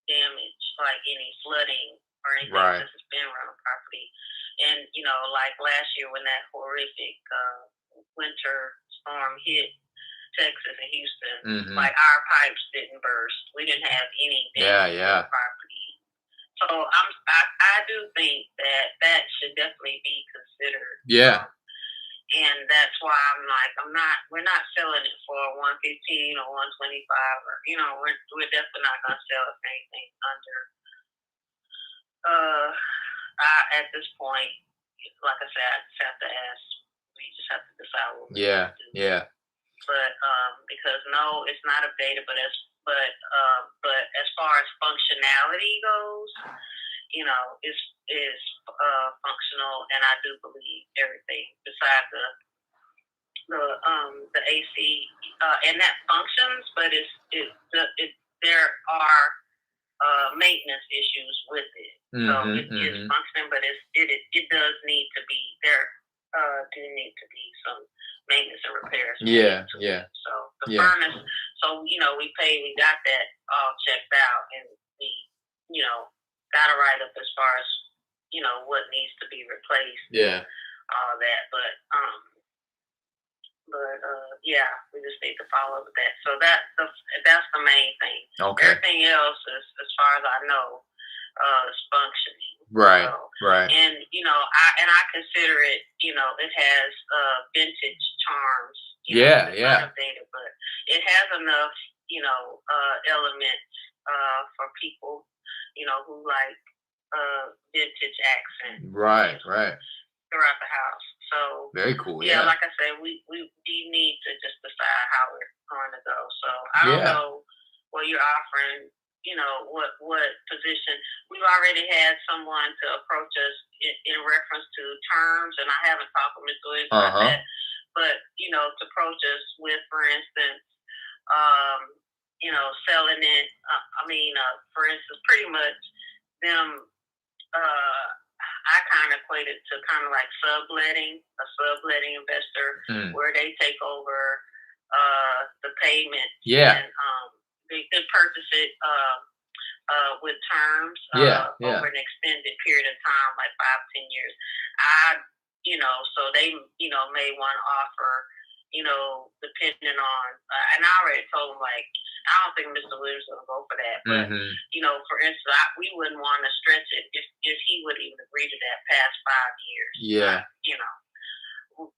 Speaker 2: damage, like any flooding or anything
Speaker 1: Right.
Speaker 2: since it's been around the property. And like last year when that horrific winter storm hit Texas and Houston,
Speaker 1: Mm-hmm.
Speaker 2: like our pipes didn't burst. We didn't have any
Speaker 1: Yeah.
Speaker 2: damage to
Speaker 1: Yeah.
Speaker 2: the property. So I do think that that should definitely be considered.
Speaker 1: Yeah.
Speaker 2: And that's why we're not selling it for 115 or 125, or we're definitely not gonna sell it for anything under at this point. Like I said, I just have to ask. We just have to decide what we want
Speaker 1: Yeah.
Speaker 2: to do.
Speaker 1: Yeah.
Speaker 2: But because no, it's not updated. But as far as functionality goes, is functional, and I do believe everything besides the AC, and that functions, but there are maintenance issues with it. So
Speaker 1: Mm-hmm.
Speaker 2: it is
Speaker 1: Mm-hmm.
Speaker 2: functioning, but it does need to be there. Do need to be some maintenance and repairs made
Speaker 1: Yeah.
Speaker 2: to
Speaker 1: Yeah.
Speaker 2: it. So the
Speaker 1: Yeah.
Speaker 2: furnace, so we got that all checked out, and we got it right up as far as what needs to be replaced and
Speaker 1: Yeah.
Speaker 2: all that. Yeah, we just need to follow with that. So that's the main thing.
Speaker 1: Okay.
Speaker 2: Everything else is, as far as I know, is functioning.
Speaker 1: Right.
Speaker 2: So,
Speaker 1: Right.
Speaker 2: and I consider it. It has vintage charms.
Speaker 1: Yeah.
Speaker 2: It's not
Speaker 1: Yeah.
Speaker 2: updated, but it has enough elements for people who like vintage accent
Speaker 1: Right. Right.
Speaker 2: throughout the house. So
Speaker 1: Very cool.
Speaker 2: yeah,
Speaker 1: Yeah.
Speaker 2: like I said, we need to just decide how we're going to go. So I don't
Speaker 1: Yeah.
Speaker 2: know what you're offering. What position? We've already had someone to approach us in reference to terms, and I haven't talked with Mr. Williams
Speaker 1: Uh
Speaker 2: about
Speaker 1: huh.
Speaker 2: that. But to approach us with, for instance, um, selling it. For instance, pretty much them. Uh, I kind of equate it to kind of like subletting, a subletting investor,
Speaker 1: Mm.
Speaker 2: where they take over the payment,
Speaker 1: Yeah.
Speaker 2: and they could purchase it with terms
Speaker 1: Yeah.
Speaker 2: over
Speaker 1: Yeah.
Speaker 2: an extended period of time, like 5, 10 years. I, so they, may want to offer, depending on, and I already told them, like, I don't think Mr. Williams will go for that, but
Speaker 1: Hmm.
Speaker 2: for instance, we wouldn't want to stretch it if he would even agree to that past 5 years.
Speaker 1: Yeah.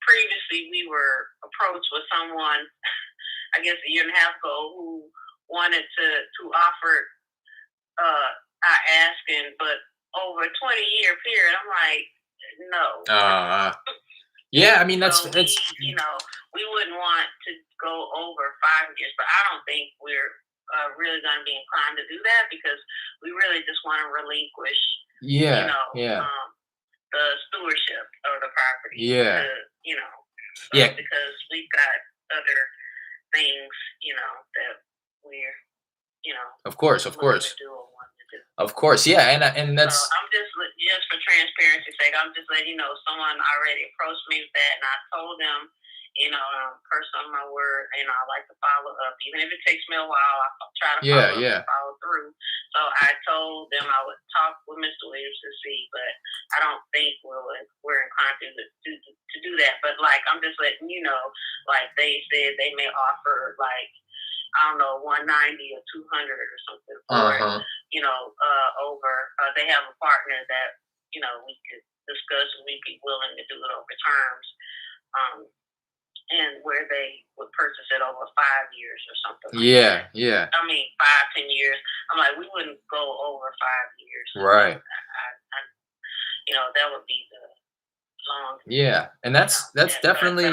Speaker 2: Previously we were approached with someone, I guess a year and a half ago, who wanted to offer our asking, but over a 20-year period. I'm like, no.
Speaker 1: Uh, yeah. I mean,
Speaker 2: So
Speaker 1: that's
Speaker 2: we wouldn't want to go over 5 years, but I don't think we're really going to be inclined to do that, because we really just want to relinquish,
Speaker 1: yeah. Yeah.
Speaker 2: the stewardship of the property to,
Speaker 1: Yeah.
Speaker 2: you know,
Speaker 1: Yeah.
Speaker 2: because we've got other things, that we're,
Speaker 1: Of course. Of
Speaker 2: looking to
Speaker 1: course.
Speaker 2: do or wanting to do.
Speaker 1: Of course. Yeah. And
Speaker 2: So
Speaker 1: that's
Speaker 2: I'm just for transparency's sake, I'm just letting you know someone already approached me with that, and I told them, curse on my word, I like to follow up, even if it takes me a while. I try to
Speaker 1: yeah.
Speaker 2: follow up and
Speaker 1: Yeah.
Speaker 2: follow through. So I told them I would talk with Mr. Williams to see, but I don't think we're inclined to do that. But like, I'm just letting you know, like they said, they may offer, like, I don't know, 190 or 200 or something for
Speaker 1: Uh
Speaker 2: it,
Speaker 1: huh.
Speaker 2: over. They have a partner that, we could discuss, and we'd be willing to do it over terms, um, and where they would purchase it over 5 years or something like that.
Speaker 1: Yeah. Yeah.
Speaker 2: I mean, 5, 10 years. I'm like, we wouldn't go over 5 years.
Speaker 1: Right.
Speaker 2: That would be the longest.
Speaker 1: Yeah. And that's
Speaker 2: But
Speaker 1: definitely
Speaker 2: I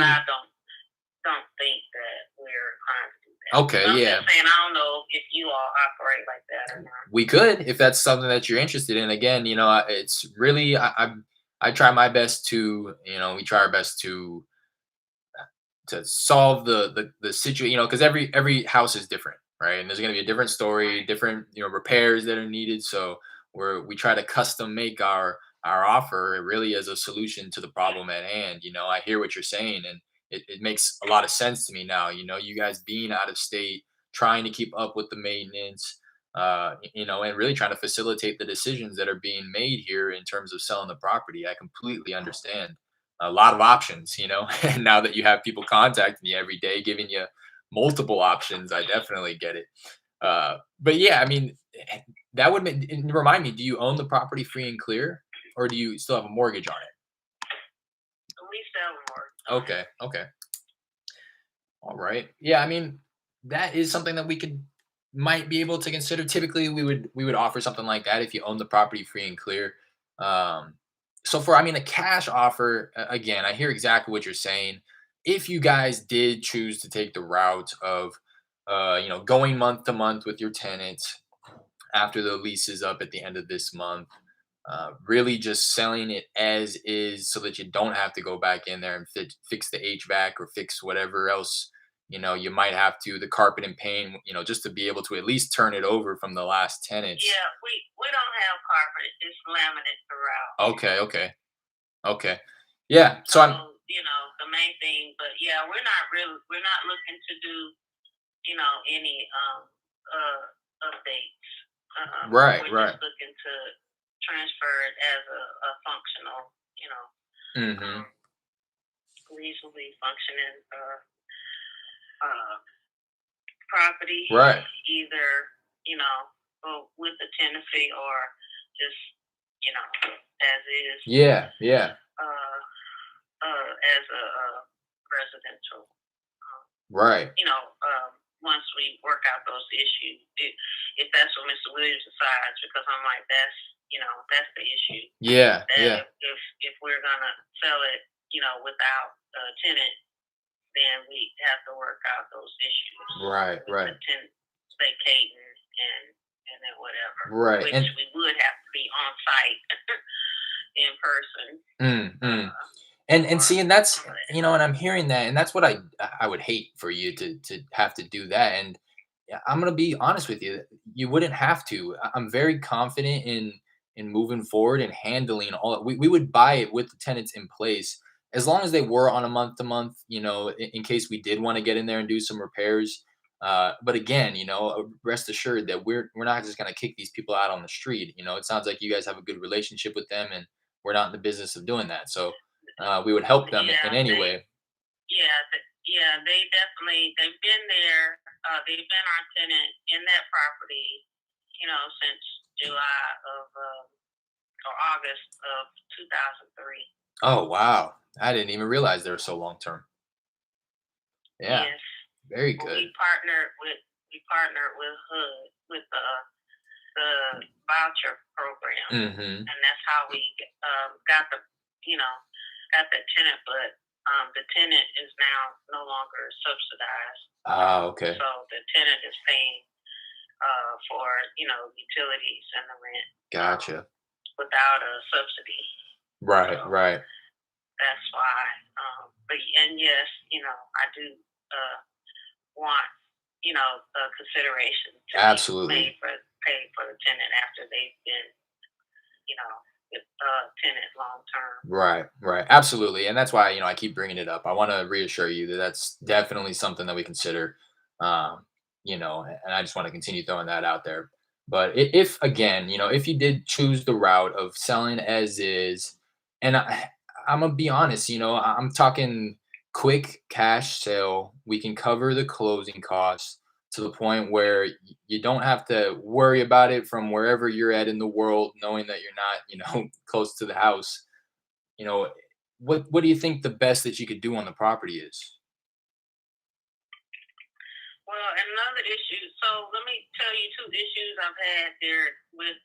Speaker 2: don't think that we're inclined to do that.
Speaker 1: okay.
Speaker 2: So I'm
Speaker 1: Yeah.
Speaker 2: just saying, I don't know if you all operate like that or not.
Speaker 1: We could if that's something that you're interested in. Again, it's really I try my best to we try our best to solve the situation, because every house is different, right? And there's going to be a different story,
Speaker 2: Right.
Speaker 1: different repairs that are needed. So we try to custom make our offer really as a solution to the problem at hand. I hear what you're saying, and it makes a lot of sense to me now. You guys being out of state, trying to keep up with the maintenance, and really trying to facilitate the decisions that are being made here in terms of selling the property. I completely understand a lot of options, and now that you have people contacting you every day, giving you multiple options, I definitely get it. But yeah, I mean, that would and remind me, do you own the property free and clear, or do you still have a mortgage on it?
Speaker 2: We sell more.
Speaker 1: Okay. Okay. All right. Yeah, I mean, that is something that we could might be able to consider. Typically, we would offer something like that if you own the property free and clear. Um, so for I mean a cash offer, again, I hear exactly what you're saying. If you guys did choose to take the route of going month to month with your tenants after the lease is up at the end of this month, really just selling it as is so that you don't have to go back in there and fix the HVAC or fix whatever else you might have to, the carpet and paint, just to be able to at least turn it over from the last tenants.
Speaker 2: Yeah, we don't have carpet. It's laminate throughout.
Speaker 1: Okay. Okay. Okay. Yeah.
Speaker 2: So
Speaker 1: So I'm
Speaker 2: the main thing, but yeah, we're not looking to do any updates.
Speaker 1: right.
Speaker 2: We're
Speaker 1: Right.
Speaker 2: just looking to transfer it as a functional,
Speaker 1: Hmm.
Speaker 2: um, reasonably functioning uh, property,
Speaker 1: Right.
Speaker 2: either with the tenancy, or just as is,
Speaker 1: Yeah. Yeah.
Speaker 2: uh, as a residential. Um,
Speaker 1: Right.
Speaker 2: Once we work out those issues, if that's what Mr. Williams decides, because I'm like, that's the issue.
Speaker 1: Yeah.
Speaker 2: That
Speaker 1: Yeah.
Speaker 2: if we're gonna sell it, without a tenant, then we have to work out those issues
Speaker 1: Right.
Speaker 2: with the
Speaker 1: Right.
Speaker 2: tenant vacating, and then whatever,
Speaker 1: Right.
Speaker 2: which
Speaker 1: And
Speaker 2: we would have to be on site in person,
Speaker 1: mm, mm.
Speaker 2: uh,
Speaker 1: And
Speaker 2: for
Speaker 1: see, and that's
Speaker 2: that.
Speaker 1: and I'm hearing that, and that's what I would hate for you to have to do that. And Yeah, I'm gonna be honest with you. You wouldn't have to. I'm very confident in moving forward and handling all. We would buy it with the tenants in place as long as they were on a month to month. In case we did want to get in there and do some repairs. But again, rest assured that we're not just gonna kick these people out on the street. It sounds like you guys have a good relationship with them, and we're not in the business of doing that. So we would help them in
Speaker 2: Yeah,
Speaker 1: any way.
Speaker 2: they definitely they've been there. They've been our tenant in that property, since July of or August of 2003.
Speaker 1: Oh wow, I didn't even realize they were so long term. Yeah,
Speaker 2: Yes,
Speaker 1: very
Speaker 2: well,
Speaker 1: good.
Speaker 2: we partnered with HUD with the voucher program,
Speaker 1: Mhm.
Speaker 2: and that's how we got the you know got the tenant. But the tenant is now no longer subsidized,
Speaker 1: Ah, okay.
Speaker 2: so the tenant is paying for utilities and the rent
Speaker 1: Gotcha.
Speaker 2: without a subsidy.
Speaker 1: Right,
Speaker 2: So
Speaker 1: right.
Speaker 2: that's why. But and yes, I do want consideration to be
Speaker 1: Absolutely.
Speaker 2: paid for the tenant after they've been with tenant long term.
Speaker 1: Right, right. Absolutely. And that's why, I keep bringing it up. I want to reassure you that that's definitely something that we consider. Um, and I just want to continue throwing that out there. But if again, if you did choose the route of selling as is, and I'm gonna be honest, I'm talking quick cash sale. We can cover the closing costs to the point where you don't have to worry about it from wherever you're at in the world, knowing that you're not, close to the house. you know, what do you think the best that you could do on the property is?
Speaker 2: Well, another issue. So let me tell you two issues I've had there with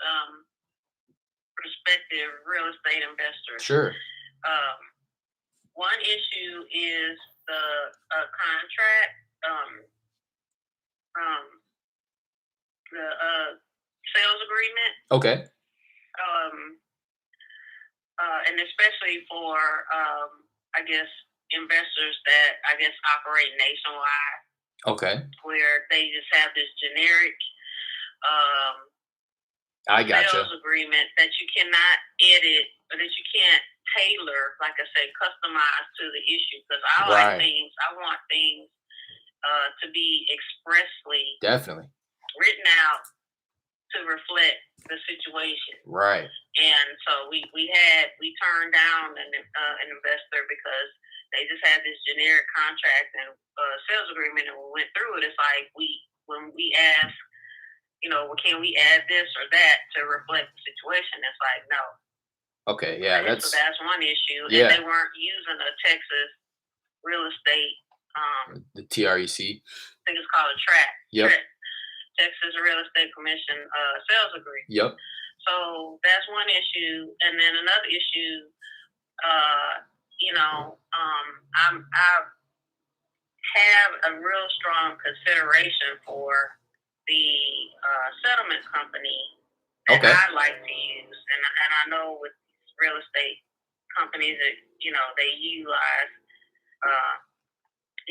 Speaker 2: prospective real estate investors.
Speaker 1: Sure.
Speaker 2: Um, One issue is the contract, um, um, the sales agreement,
Speaker 1: Okay.
Speaker 2: um, and especially for I guess investors that I guess operate nationwide,
Speaker 1: Okay.
Speaker 2: where they just have this generic um,
Speaker 1: I
Speaker 2: sales
Speaker 1: gotcha.
Speaker 2: agreement that you cannot edit or that you can't tailor, like I say, customize to the issue. Because
Speaker 1: Right.
Speaker 2: I want things to be expressly
Speaker 1: Definitely.
Speaker 2: written out to reflect the situation.
Speaker 1: Right.
Speaker 2: And so we turned down an investor because they just had this generic contract and sales agreement, and we went through it. It's like when we asked, well, can we add this or that to reflect the situation? It's like no.
Speaker 1: Okay. Yeah.
Speaker 2: So
Speaker 1: That's
Speaker 2: that's one issue, and
Speaker 1: yeah.
Speaker 2: they weren't using a Texas real estate.
Speaker 1: The TREC.
Speaker 2: I think it's called a track.
Speaker 1: Yep.
Speaker 2: Texas Real Estate Commission sales agreement.
Speaker 1: Yep.
Speaker 2: So that's one issue, and then another issue. I have a real strong consideration for the settlement company that
Speaker 1: Okay.
Speaker 2: I like to use, and I know with real estate companies that they utilize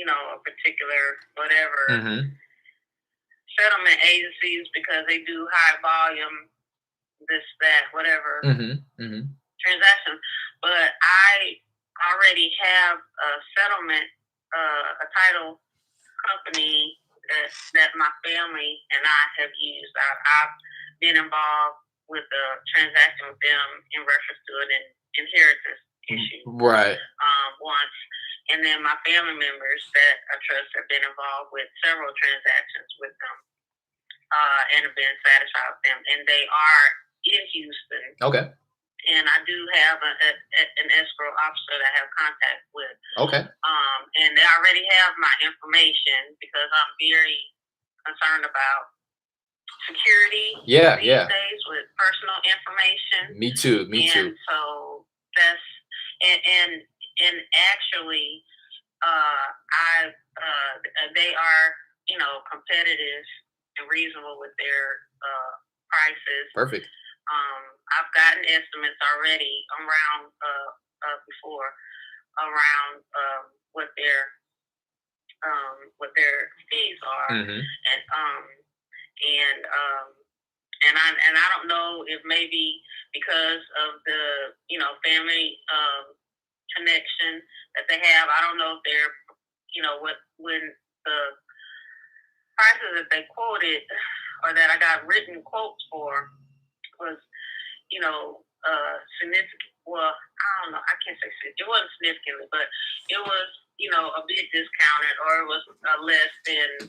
Speaker 2: a particular whatever
Speaker 1: Mhm.
Speaker 2: settlement agencies because they do high volume this that whatever
Speaker 1: Mhm. Mhm.
Speaker 2: transactions. But I already have a settlement, a title company that my family and I have used. I've been involved with a transaction with them in reference to an inheritance issue
Speaker 1: Right.
Speaker 2: once. And then my family members that I trust have been involved with several transactions with them and have been satisfied with them. And they are in Houston,
Speaker 1: Okay.
Speaker 2: and I do have an escrow officer that I have contact with.
Speaker 1: Okay.
Speaker 2: And they already have my information because I'm very concerned about security
Speaker 1: Yeah.
Speaker 2: these
Speaker 1: Yeah.
Speaker 2: days with personal information.
Speaker 1: Me too. Me
Speaker 2: And
Speaker 1: too.
Speaker 2: so that's and actually, I they are competitive and reasonable with their prices.
Speaker 1: Perfect.
Speaker 2: I've gotten estimates already around before around what their what their fees are,
Speaker 1: Hmm.
Speaker 2: and and um, and I don't know if maybe because of the family connection that they have. I don't know if they're what when the prices that they quoted or that I got written quotes for was significant. Well, I don't know. I can't say it wasn't significantly, but it was a bit discounted, or it was less than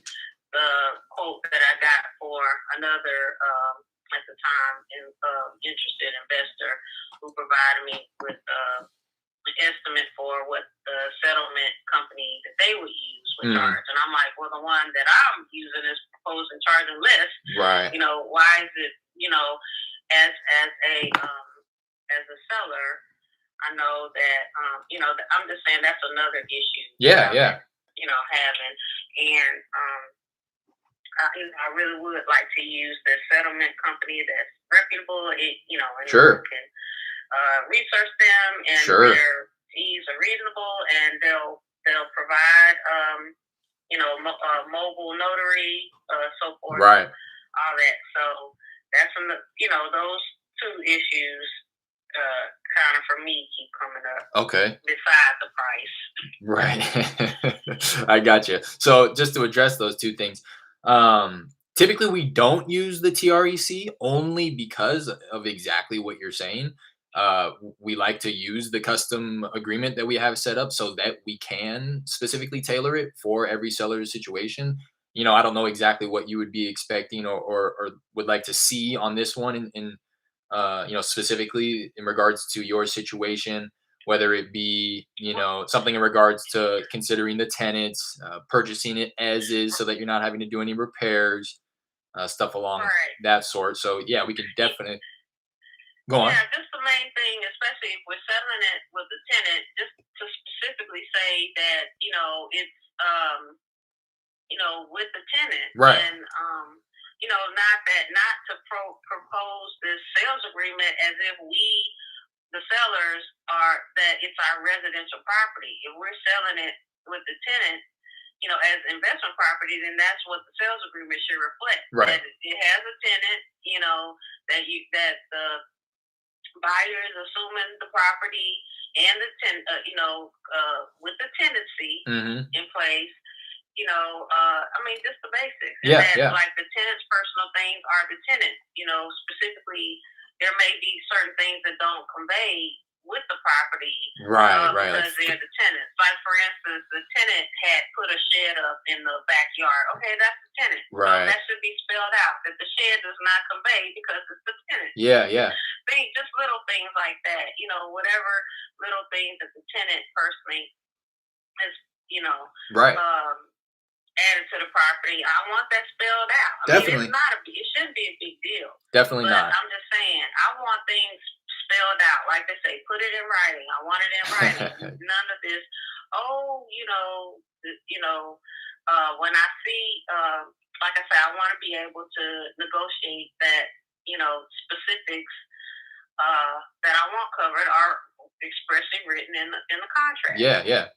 Speaker 2: the quote that I got for another at the time interested investor who provided me with an estimate for what the settlement company that they would use would
Speaker 1: Hmm.
Speaker 2: charge. And I'm like, well, the one that I'm using is proposing charging less.
Speaker 1: Right.
Speaker 2: Why is it, as a as a seller, I know that I'm just saying that's another issue that
Speaker 1: Yeah.
Speaker 2: I've
Speaker 1: Yeah.
Speaker 2: been, having, and I really would like to use the settlement company that's reputable. And you
Speaker 1: Sure.
Speaker 2: can research them, and
Speaker 1: Sure.
Speaker 2: their fees are reasonable, and they'll provide mobile notary, so forth,
Speaker 1: Right.
Speaker 2: all that. So that's those two issues kind of for me keep coming up
Speaker 1: Okay.
Speaker 2: beside the price.
Speaker 1: Right. I got you. So just to address those two things, typically we don't use the TREC only because of exactly what you're saying. We like to use the custom agreement that we have set up so that we can specifically tailor it for every seller's situation. I don't know exactly what you would be expecting or would like to see on this one specifically in regards to your situation, whether it be, something in regards to considering the tenants, purchasing it as is so that you're not having to do any repairs, stuff along
Speaker 2: Right.
Speaker 1: that sort. So yeah, we can definitely go on.
Speaker 2: Yeah, just the main thing, especially if we're settling it with the tenant, just to specifically say that it's with the tenant,
Speaker 1: Right.
Speaker 2: and not to propose this sales agreement as if we, the sellers, are that it's our residential property. If we're selling it with the tenant, as investment property, then that's what the sales agreement should reflect.
Speaker 1: Right.
Speaker 2: That it has a tenant, that the buyer is assuming the property and with the tenancy
Speaker 1: Hmm.
Speaker 2: in place. I mean, just the basics, and
Speaker 1: Yeah.
Speaker 2: that
Speaker 1: Yeah.
Speaker 2: like the tenant's personal things are the tenant. Specifically, there may be certain things that don't convey with the property
Speaker 1: Right. Right. Like
Speaker 2: because they're the tenants. Like for instance, the tenant had put a shed up in the backyard. Okay, that's the tenant.
Speaker 1: right.
Speaker 2: That should be spelled out that the shed does not convey because it's the tenant.
Speaker 1: Yeah. Yeah.
Speaker 2: Just little things like that. Whatever little things that the tenant personally is, you know,
Speaker 1: Right.
Speaker 2: added to the property. I want that spelled out. I mean,
Speaker 1: Definitely.
Speaker 2: it shouldn't be a big deal.
Speaker 1: Definitely
Speaker 2: But
Speaker 1: not.
Speaker 2: I'm just saying, I want things spelled out. Like they say, put it in writing. I want it in writing. None of this, oh, when I see, like I said, I want to be able to negotiate that, specifics that I want covered are expressly written in the contract.
Speaker 1: Yeah. Yeah.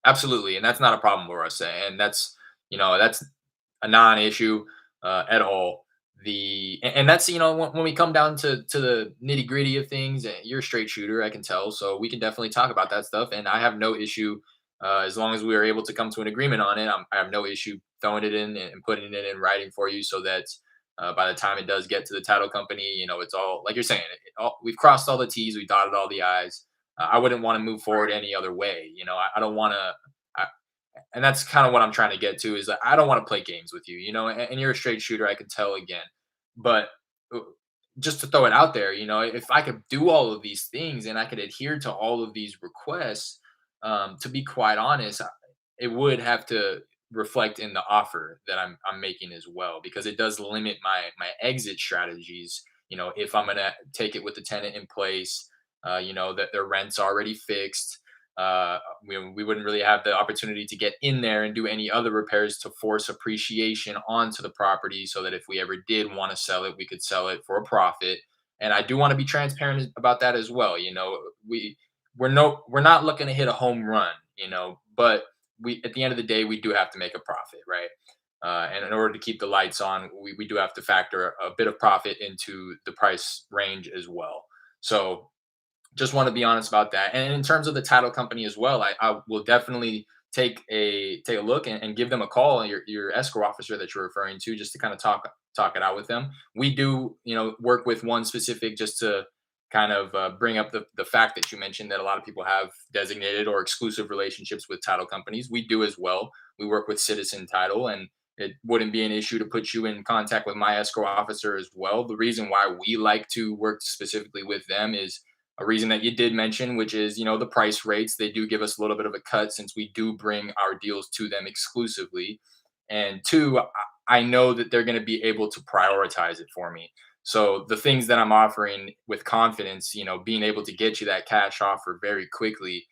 Speaker 1: Absolutely. And that's not a problem for us. And that's a non-issue at all. And that's when we come down to the nitty gritty of things, you're a straight shooter, I can tell. So we can definitely talk about that stuff, and I have no issue as long as we are able to come to an agreement on it. I have no issue throwing it in and putting it in writing for you, so that by the time it does get to the title company, it's all like you're saying. We've crossed all the T's, we dotted all the I's. I wouldn't want to move forward
Speaker 2: Right.
Speaker 1: any other way. I don't want to. And that's kind of what I'm trying to get to is that I don't want to play games with you, and you're a straight shooter, I can tell again. But uh, just to throw it out there, if I could do all of these things and I could adhere to all of these requests, to be quite honest, it would have to reflect in the offer that I'm making as well, because it does limit my exit strategies. If I'm gonna take it with the tenant in place, that their rent's already fixed, we wouldn't really have the opportunity to get in there and do any other repairs to force appreciation onto the property, so that if we ever did want to sell it, we could sell it for a profit. And I do want to be transparent about that as well. We're not looking to hit a home run, but we at the end of the day we do have to make a profit, right? And in order to keep the lights on, we do have to factor a bit of profit into the price range as well. So just want to be honest about that. And in terms of the title company as well, I will definitely take a look and give them a call. Your escrow officer that you're referring to, just to kind of talk it out with them. We do, work with one specific, just to kind of bring up the fact that you mentioned that a lot of people have designated or exclusive relationships with title companies. We do as well. We work with Citizen Title, and it wouldn't be an issue to put you in contact with my escrow officer as well. The reason why we like to work specifically with them is a reason that you did mention, which is, the price rates. They do give us a little bit of a cut since we do bring our deals to them exclusively. And two, I know that they're going to be able to prioritize it for me. So the things that I'm offering with confidence, being able to get you that cash offer very quickly,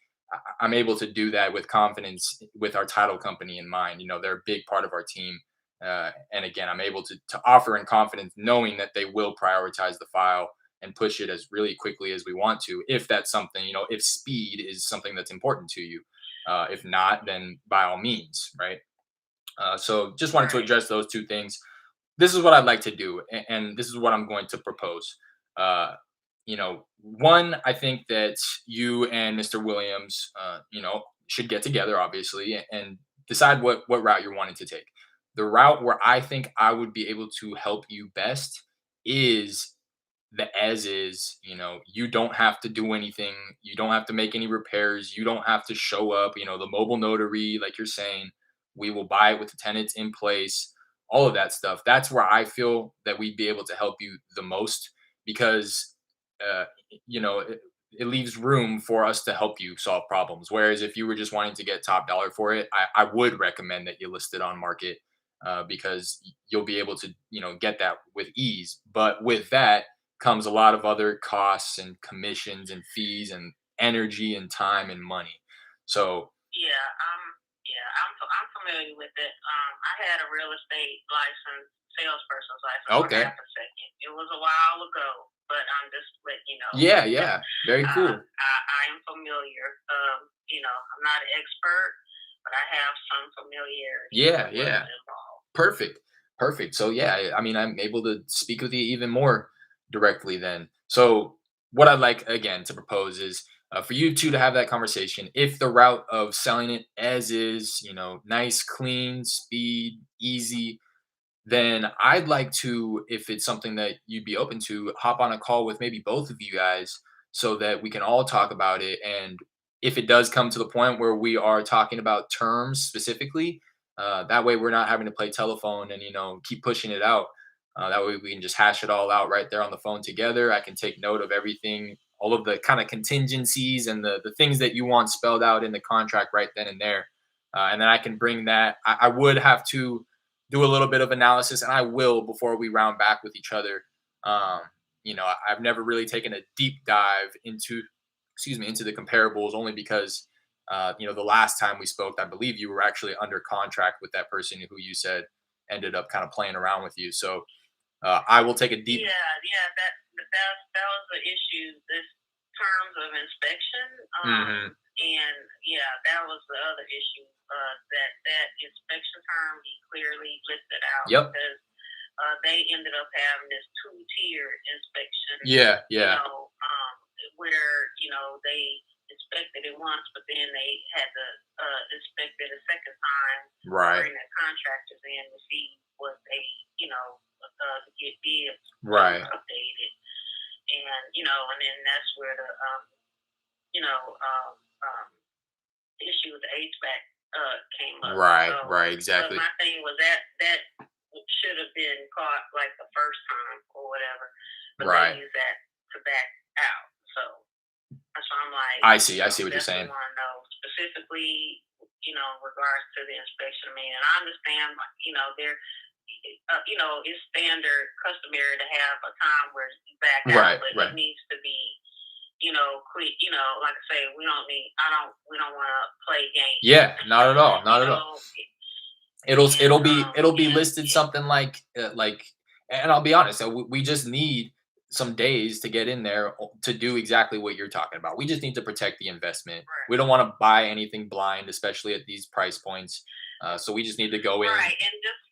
Speaker 1: I'm able to do that with confidence with our title company in mind. They're a big part of our team. And again, I'm able to offer in confidence, knowing that they will prioritize the file and push it as really quickly as we want to, if that's something, if speed is something that's important to you. If not, then by all means, right? So just wanted to
Speaker 2: Right.
Speaker 1: address those two things. This is what I'd like to do, and this is what I'm going to propose. One, I think that you and Mr. Williams, should get together, obviously, and decide what route you're wanting to take. The route where I think I would be able to help you best is the as is. You don't have to do anything, you don't have to make any repairs, you don't have to show up. The mobile notary, like you're saying, we will buy it with the tenants in place, all of that stuff. That's where I feel that we'd be able to help you the most, because uh it leaves room for us to help you solve problems. Whereas if you were just wanting to get top dollar for it, I would recommend that you list it on market, because you'll be able to get that with ease. But with that comes a lot of other costs and commissions and fees and energy and time and money. So
Speaker 2: Yeah, I'm familiar with it. I had a real estate license, salesperson's license for
Speaker 1: okay,
Speaker 2: half a second. It was a while ago, but I'm just letting you know.
Speaker 1: yeah, yeah, very cool.
Speaker 2: I am familiar. I'm not an expert, but I have some familiarity
Speaker 1: Yeah,
Speaker 2: with what is
Speaker 1: yeah.
Speaker 2: involved.
Speaker 1: Perfect. Perfect. So yeah, I mean, I'm able to speak with you even more directly then. So what I'd like again to propose is, for you two to have that conversation. If the route of selling it as is, nice, clean, speed, easy, then I'd like to, if it's something that you'd be open to, hop on a call with maybe both of you guys, so that we can all talk about it. And if it does come to the point where we are talking about terms specifically, that way we're not having to play telephone and keep pushing it out. That way we can just hash it all out right there on the phone together. I can take note of everything, all of the kind of contingencies and the things that you want spelled out in the contract right then and there. And then I can bring that. I would have to do a little bit of analysis, and I will before we round back with each other. Um, I've never really taken a deep dive into the comparables, only because the last time we spoke, I believe you were actually under contract with that person who you said ended up kind of playing around with you. So I will take a deep.
Speaker 2: Yeah, that was the issue. This terms of inspection,
Speaker 1: Hmm.
Speaker 2: and yeah, that was the other issue. That inspection term he clearly listed out
Speaker 1: Yep.
Speaker 2: because they ended up having this two-tier inspection.
Speaker 1: Yeah.
Speaker 2: You
Speaker 1: Yeah.
Speaker 2: know, where they inspected it once, but then they had to inspect it a second time to
Speaker 1: Right.
Speaker 2: bring the contractors in to see what they to get bids
Speaker 1: Right.
Speaker 2: updated, and and then that's where the you know issue with the HVAC came up.
Speaker 1: Right.
Speaker 2: So,
Speaker 1: Right.
Speaker 2: but
Speaker 1: Exactly.
Speaker 2: my thing was that should have been caught like the first time or whatever, but they
Speaker 1: Right.
Speaker 2: used that to back out. So that's why I'm like,
Speaker 1: I see. I see what you're
Speaker 2: definitely
Speaker 1: saying.
Speaker 2: want to know specifically, in regards to the inspection. I mean, and I understand, like, there it's standard customary to have a time where you back out,
Speaker 1: Right.
Speaker 2: but it
Speaker 1: Right.
Speaker 2: needs to be, quick. Like I say, we don't want to play games.
Speaker 1: Yeah. Not at all.
Speaker 2: you
Speaker 1: Not at all.
Speaker 2: know,
Speaker 1: It'll
Speaker 2: and
Speaker 1: be it'll be
Speaker 2: and
Speaker 1: listed something like, and I'll be honest, we just need some days to get in there to do exactly what you're talking about. We just need to protect the investment.
Speaker 2: Right.
Speaker 1: We don't want to buy anything blind, especially at these price points. So we just need to go in.
Speaker 2: Right. And just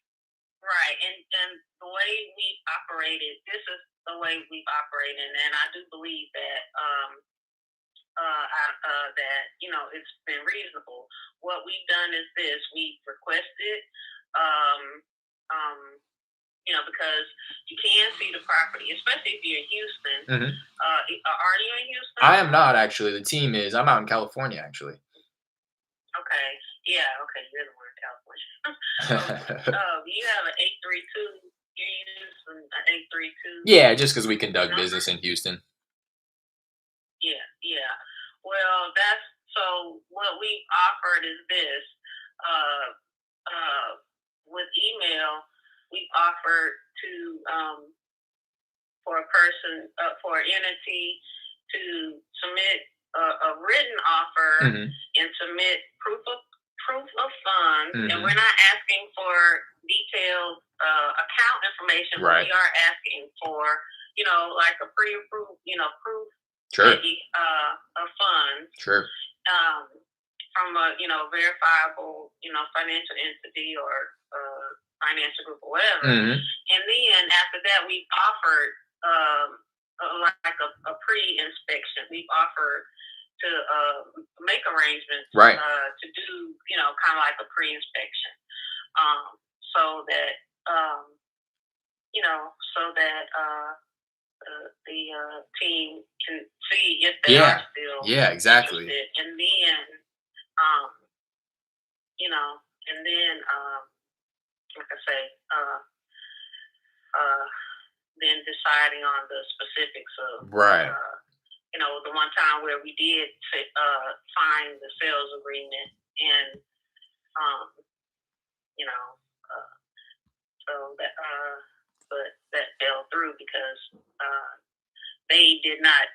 Speaker 2: right. And the way we've operated, this is the way we've operated, and I do believe that that it's been reasonable. What we've done is this: we've requested, um, um, because you can see the property, especially if you're in Houston.
Speaker 1: Mhm.
Speaker 2: Are you in Houston?
Speaker 1: I am not actually. The team is. I'm out in California actually.
Speaker 2: Okay. Yeah. Okay. You're the one in California. You have an 832. You're using an 832
Speaker 1: Yeah, just because we conduct
Speaker 2: number.
Speaker 1: business in Houston.
Speaker 2: Yeah, yeah. Well, that's so. What we've offered is this. Uh, uh, with email, we've offered to for a person for an entity to submit a written offer
Speaker 1: Hmm.
Speaker 2: and submit proof of funds, and
Speaker 1: Hmm.
Speaker 2: we're not asking for detailed account information, but
Speaker 1: Right.
Speaker 2: we are asking for like a pre-approved proof
Speaker 1: Sure.
Speaker 2: of funds
Speaker 1: Sure.
Speaker 2: um, from a verifiable financial entity or financial group or whatever.
Speaker 1: Hmm.
Speaker 2: And then after that, we've offered like a pre-inspection. We've offered to make arrangements
Speaker 1: Right.
Speaker 2: to do kind of like a pre-inspection, um, so that um, so that the team can see if they are
Speaker 1: Yeah.
Speaker 2: still
Speaker 1: Yeah. Exactly.
Speaker 2: interested, and then um, you know, and then like I say, uh, then deciding on the specifics of
Speaker 1: Right.
Speaker 2: the one time where we did sign the sales agreement, and um, you know, uh, so that but that fell through because they did not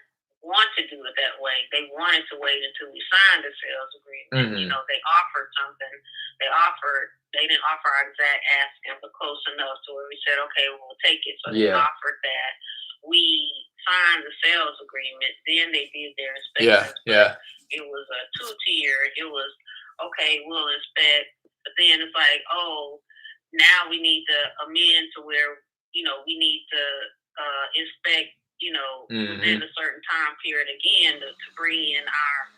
Speaker 2: want to do it that way. They wanted to wait until we signed the sales agreement.
Speaker 1: Hmm.
Speaker 2: They offered something. They didn't offer our exact asking, but close enough to where we said, okay, we'll take it. So they
Speaker 1: Yeah.
Speaker 2: offered that. We signed the sales agreement. Then they did their
Speaker 1: Yeah.
Speaker 2: inspections.
Speaker 1: Yeah.
Speaker 2: It was a two-tier. It was, okay, we'll inspect. But then it's like, oh, now we need to amend to where, we need to inspect
Speaker 1: Hmm.
Speaker 2: within a certain time period again to bring in our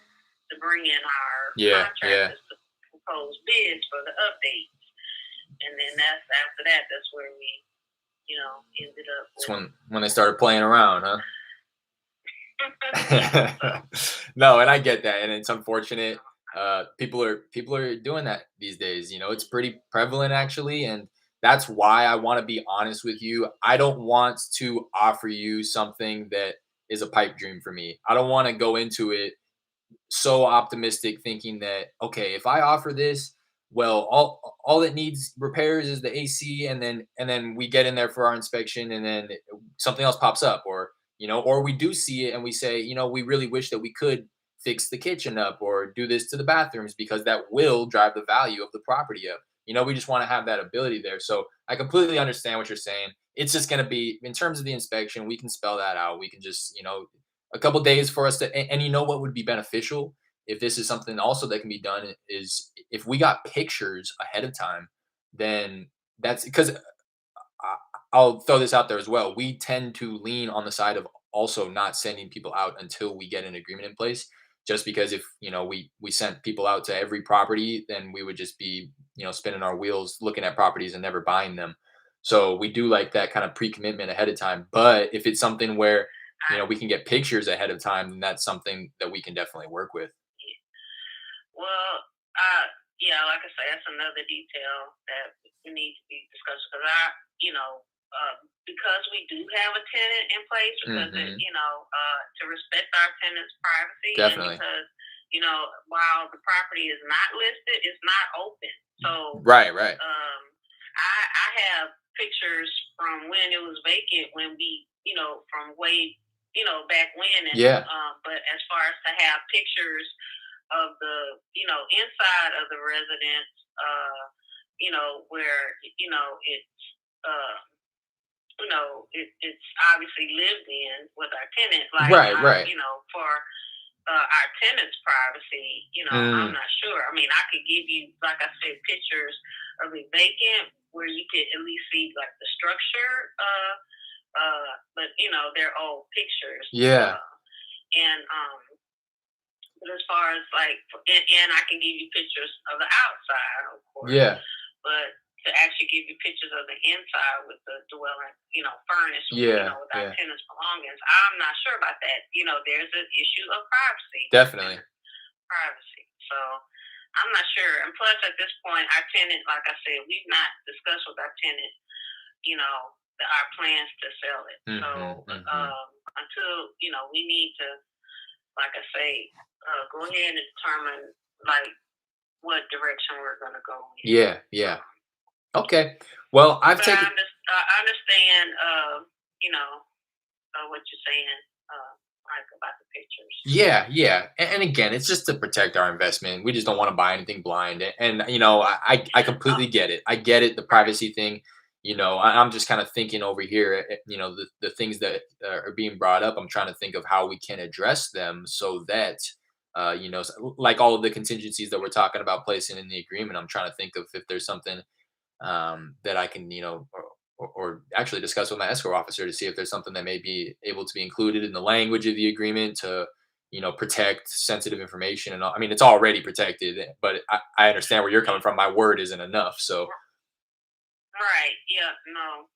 Speaker 1: Yeah. Yeah.
Speaker 2: contractors to propose bids for the updates. And then that's after that, that's where we, ended up
Speaker 1: It's
Speaker 2: with.
Speaker 1: when they started playing around, huh?
Speaker 2: Yeah, so
Speaker 1: No, and I get that, and it's unfortunate. People are doing that these days. It's pretty prevalent actually, and that's why I want to be honest with you. I don't want to offer you something that is a pipe dream for me. I don't want to go into it so optimistic thinking that okay, if I offer this, well, all it needs repairs is the AC, and then we get in there for our inspection, and then something else pops up, or we do see it and we say, we really wish that we could fix the kitchen up or do this to the bathrooms because that will drive the value of the property up. We just want to have that ability there. So I completely understand what you're saying. It's just going to be in terms of the inspection, we can spell that out. We can just, a couple days for us to, and you know what would be beneficial if this is something also that can be done is if we got pictures ahead of time, then that's because I'll throw this out there as well. We tend to lean on the side of also not sending people out until we get an agreement in place. Just because if we sent people out to every property, then we would just be spinning our wheels looking at properties and never buying them. So we do like that kind of pre-commitment ahead of time. But if it's something where
Speaker 2: I,
Speaker 1: we can get pictures ahead of time, then that's something that we can definitely work with.
Speaker 2: well, uh, yeah, like I say, that's another detail that we need to be discussed because because we do have a tenant in place because
Speaker 1: Hmm.
Speaker 2: to respect our tenants' privacy, and
Speaker 1: Definitely.
Speaker 2: because while the property is not listed, it's not open. So
Speaker 1: Right. Right.
Speaker 2: I have pictures from when it was vacant when we from way back when, and
Speaker 1: Yeah.
Speaker 2: but as far as to have pictures of the inside of the residence, where it's uh it's obviously lived in with our tenant. Like,
Speaker 1: Right, right.
Speaker 2: for our tenants' privacy, I'm
Speaker 1: Mm,
Speaker 2: not sure. I mean, I could give you, like I said, pictures of the vacant where you could at least see like the structure. But they're old pictures.
Speaker 1: yeah,
Speaker 2: And But as far as like, and I can give you pictures of the outside, of course.
Speaker 1: yeah,
Speaker 2: But to actually give you pictures of the inside with the dwelling, furnished,
Speaker 1: yeah,
Speaker 2: with our
Speaker 1: yeah.
Speaker 2: tenants' belongings, I'm not sure about that. There's an issue of privacy, our
Speaker 1: Definitely.
Speaker 2: tenant privacy. So I'm not sure. And plus, at this point, our tenant, like I said, we've not discussed with our tenant, our plans to sell it. So
Speaker 1: Mhm, mhm.
Speaker 2: until we need to, like I say, go ahead and determine like what direction we're going to go in.
Speaker 1: Yeah,
Speaker 2: So,
Speaker 1: yeah. Okay. Well, I've
Speaker 2: but I,
Speaker 1: taken
Speaker 2: I understand, what you're saying, like about the pictures.
Speaker 1: yeah, yeah. And again, it's just to protect our investment. We just don't want to buy anything blind. And you know, I
Speaker 2: Oh,
Speaker 1: completely get it. I get it, the
Speaker 2: right.
Speaker 1: privacy thing. You know, I'm just kind of thinking over here, you know, the things that are being brought up. I'm trying to think of how we can address them so that you know, like all of the contingencies that we're talking about placing in the agreement. I'm trying to think of if there's something that I can, you know, or actually discuss with my escrow officer to see if there's something that may be able to be included in the language of the agreement to, you know, protect sensitive information and all. I mean, it's already protected, but I understand where you're coming from. My word isn't enough. So,
Speaker 2: Right. Yeah. No.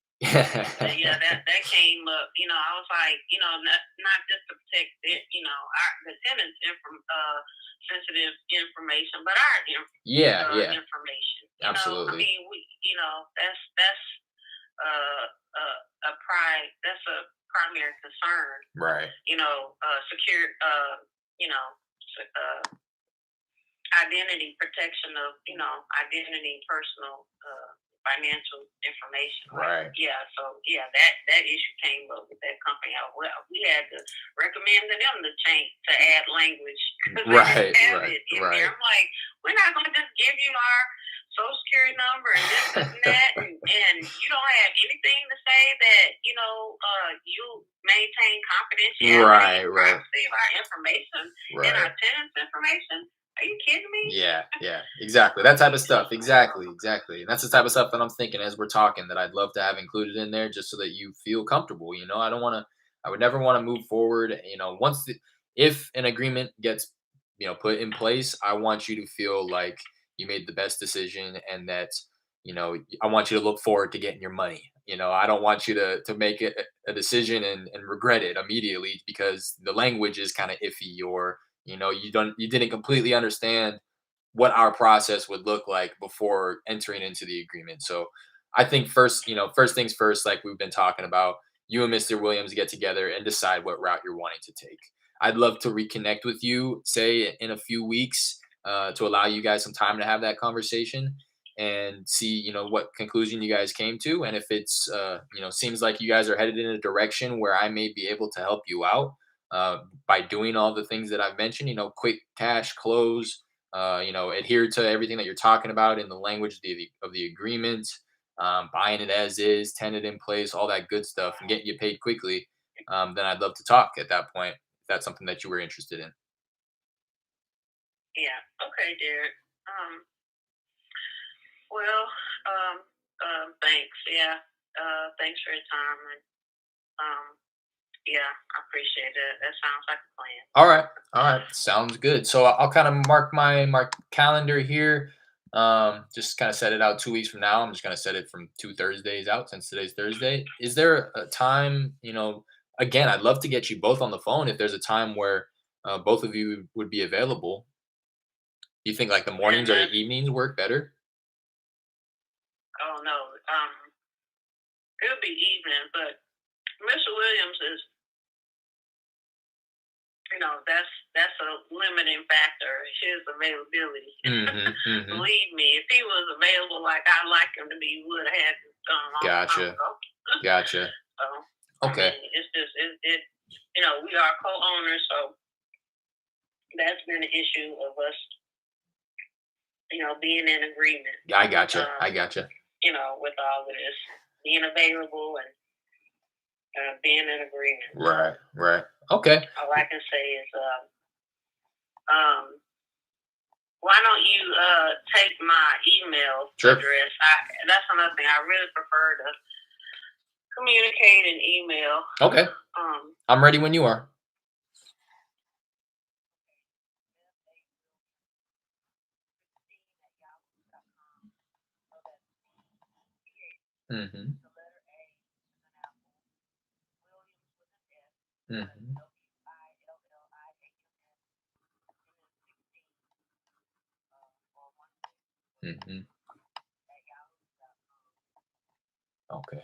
Speaker 2: Yeah. That came up. I was like, not just to protect it. The tenants' sensitive information, but our
Speaker 1: yeah, yeah,
Speaker 2: information. I
Speaker 1: absolutely.
Speaker 2: mean, that's uh, that's a primary concern.
Speaker 1: Right.
Speaker 2: Secure. You know. Identity protection of identity, personal, financial information. Like,
Speaker 1: Right.
Speaker 2: yeah, so yeah, that issue came up with that company. We had to recommend to them to change to add language because they didn't
Speaker 1: Right.
Speaker 2: have
Speaker 1: Right.
Speaker 2: it in there.
Speaker 1: Right.
Speaker 2: I'm like, we're not going to just give you our social security number and this and that, and you don't have anything to say that you maintain confidentiality
Speaker 1: right.
Speaker 2: and
Speaker 1: Right.
Speaker 2: privacy of our information and
Speaker 1: Right.
Speaker 2: our tenants' information. Are you kidding me?
Speaker 1: Yeah, yeah, exactly. That type of stuff. Exactly, exactly. And that's the type of stuff that I'm thinking as we're talking that I'd love to have included in there just so that you feel comfortable. You know, I don't want to, I would never want to move forward. You know, if an agreement gets, you know, put in place, I want you to feel like you made the best decision and that, you know, I want you to look forward to getting your money. You know, I don't want you to make it a decision and regret it immediately because the language is kind of iffy or you know you didn't completely understand what our process would look like before entering into the agreement. So I think first, you know, first things first, like we've been talking about, you and Mr. Williams get together and decide what route you're wanting to take. I'd love to reconnect with you, say in a few weeks, to allow you guys some time to have that conversation and see, you know, what conclusion you guys came to. And if it's, you know, seems like you guys are headed in a direction where I may be able to help you out by doing all the things that I've mentioned, you know, quick cash close, you know, adhere to everything that you're talking about in the language of the agreement, buying it as is, tenant in place, all that good stuff, and getting you paid quickly, then I'd love to talk at that point if that's something that you were interested in.
Speaker 2: Yeah. Okay, Derek. Well, thanks. Yeah. Thanks for your time. And, um, yeah, I appreciate it. That sounds like a plan.
Speaker 1: All right, sounds good. So I'll kind of mark my calendar here. Just kind of set it out 2 weeks from now. I'm just gonna set it from 2 Thursdays out since today's Thursday. Is there a time, you know, again, I'd love to get you both on the phone if there's a time where both of you would be available. Do you think like the
Speaker 2: And
Speaker 1: mornings or the evenings work better?
Speaker 2: oh no, it'll be evening, but Mr. Williams is, that's a limiting factor. His availability.
Speaker 1: Mm-hmm. Mm-hmm.
Speaker 2: Believe me, if he was available like I like him to be, he would have had this done a long time
Speaker 1: Gotcha.
Speaker 2: ago.
Speaker 1: Gotcha.
Speaker 2: So I
Speaker 1: Okay.
Speaker 2: mean, it's just we are co-owners, so that's been an issue of us, being in agreement.
Speaker 1: I gotcha.
Speaker 2: Um,
Speaker 1: I gotcha.
Speaker 2: with all of this being available and being in agreement.
Speaker 1: Right, right. Okay.
Speaker 2: All I can say is, um, why don't you take my email
Speaker 1: Sure.
Speaker 2: address? That's another thing. I really prefer to communicate in email.
Speaker 1: Okay.
Speaker 2: Um,
Speaker 1: I'm ready when you are. Mhm. Mhm. Mhm. Okay.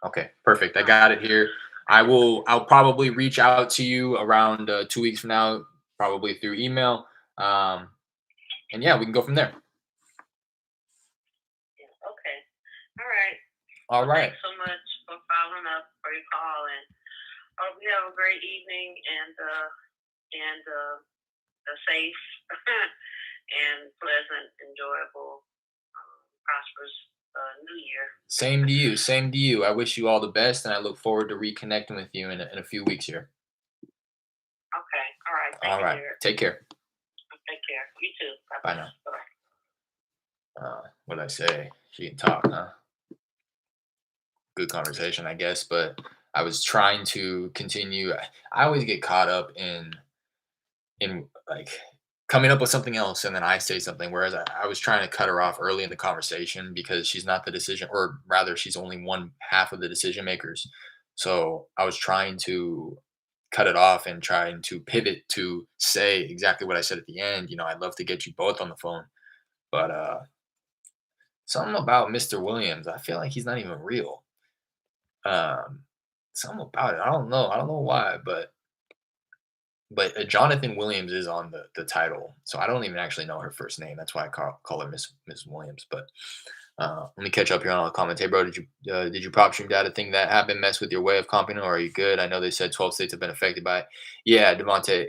Speaker 1: Okay. Perfect. I got it here. I'll probably reach out to you around 2 weeks from now, probably through email. Um, and yeah, we can go from there.
Speaker 2: yeah, okay. All right.
Speaker 1: All
Speaker 2: Well,
Speaker 1: right.
Speaker 2: thanks so much for following up for your call, and hope you have a great evening and a safe and pleasant, enjoyable, prosperous New Year.
Speaker 1: Same to you. Same to you. I wish you all the best, and I look forward to reconnecting with you in a few weeks here.
Speaker 2: Okay. All right. Thank
Speaker 1: All
Speaker 2: you,
Speaker 1: right.
Speaker 2: Derek.
Speaker 1: Take care.
Speaker 2: Take care. You too. God
Speaker 1: Bye
Speaker 2: bless.
Speaker 1: now.
Speaker 2: Bye.
Speaker 1: What did I say? She can talk, huh? Good conversation, I guess. But I was trying to continue. I always get caught up in like coming up with something else, and then I say something. Whereas I was trying to cut her off early in the conversation because she's not the decision, or rather, she's only one half of the decision makers. So I was trying to cut it off and trying to pivot to say exactly what I said at the end. I'd love to get you both on the phone, but something about Mr. Williams, I feel like he's not even real. Um, something about it. I don't know. I don't know why, but Jonathan Williams is on the title, so I don't even actually know her first name. That's why I call her Miss Williams. But let me catch up here on all the comments. Hey, bro, did you prop stream data thing that happened mess with your way of comping, or are you good? I know they said 12 states have been affected by it. Yeah, Devontae,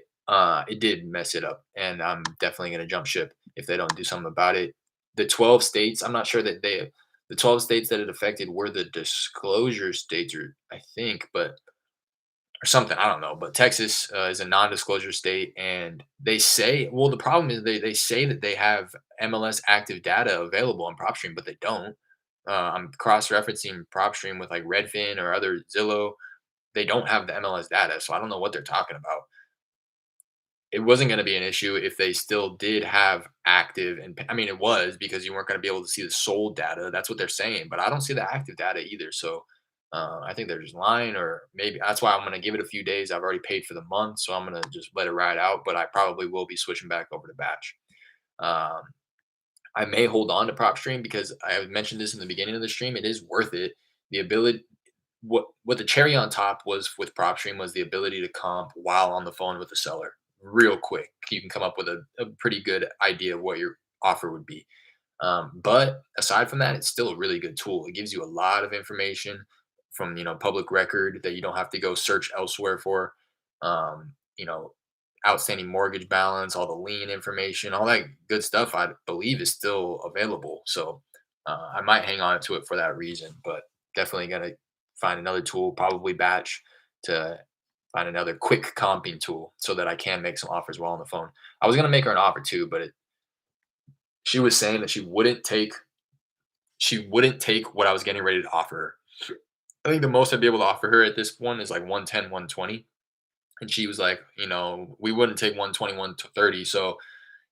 Speaker 1: it did mess it up, and I'm definitely gonna jump ship if they don't do something about it. The 12 states, I'm not sure that the 12 states that it affected were the disclosure states, or I think, but or something. I don't know, but Texas is a non-disclosure state, and they say, well, the problem is they say that they have MLS active data available on PropStream, but they don't. I'm cross-referencing PropStream with like Redfin or other Zillow. They don't have the MLS data, so I don't know what they're talking about. It wasn't going to be an issue if they still did have active, and I mean it was because you weren't going to be able to see the sold data. That's what they're saying, but I don't see the active data either. So I think they're just lying, or maybe that's why I'm going to give it a few days. I've already paid for the month, so I'm going to just let it ride out. But I probably will be switching back over to batch. Um, I may hold on to prop stream because I mentioned this in the beginning of the stream. It is worth it. The ability, what the cherry on top was with PropStream was the ability to comp while on the phone with the seller real quick. You can come up with a pretty good idea of what your offer would be. But aside from that, it's still a really good tool. It gives you a lot of information from public record that you don't have to go search elsewhere for. Um, you know, outstanding mortgage balance, all the lien information, all that good stuff. I believe is still available. So I might hang on to it for that reason. But definitely gonna find another tool, probably batch, to find another quick comping tool so that I can make some offers while on the phone. I was gonna make her an offer too, but she was saying that she wouldn't take what I was getting ready to offer her. I think the most I'd be able to offer her at this one is like 110, 120. And she was like, we wouldn't take 120, 130. So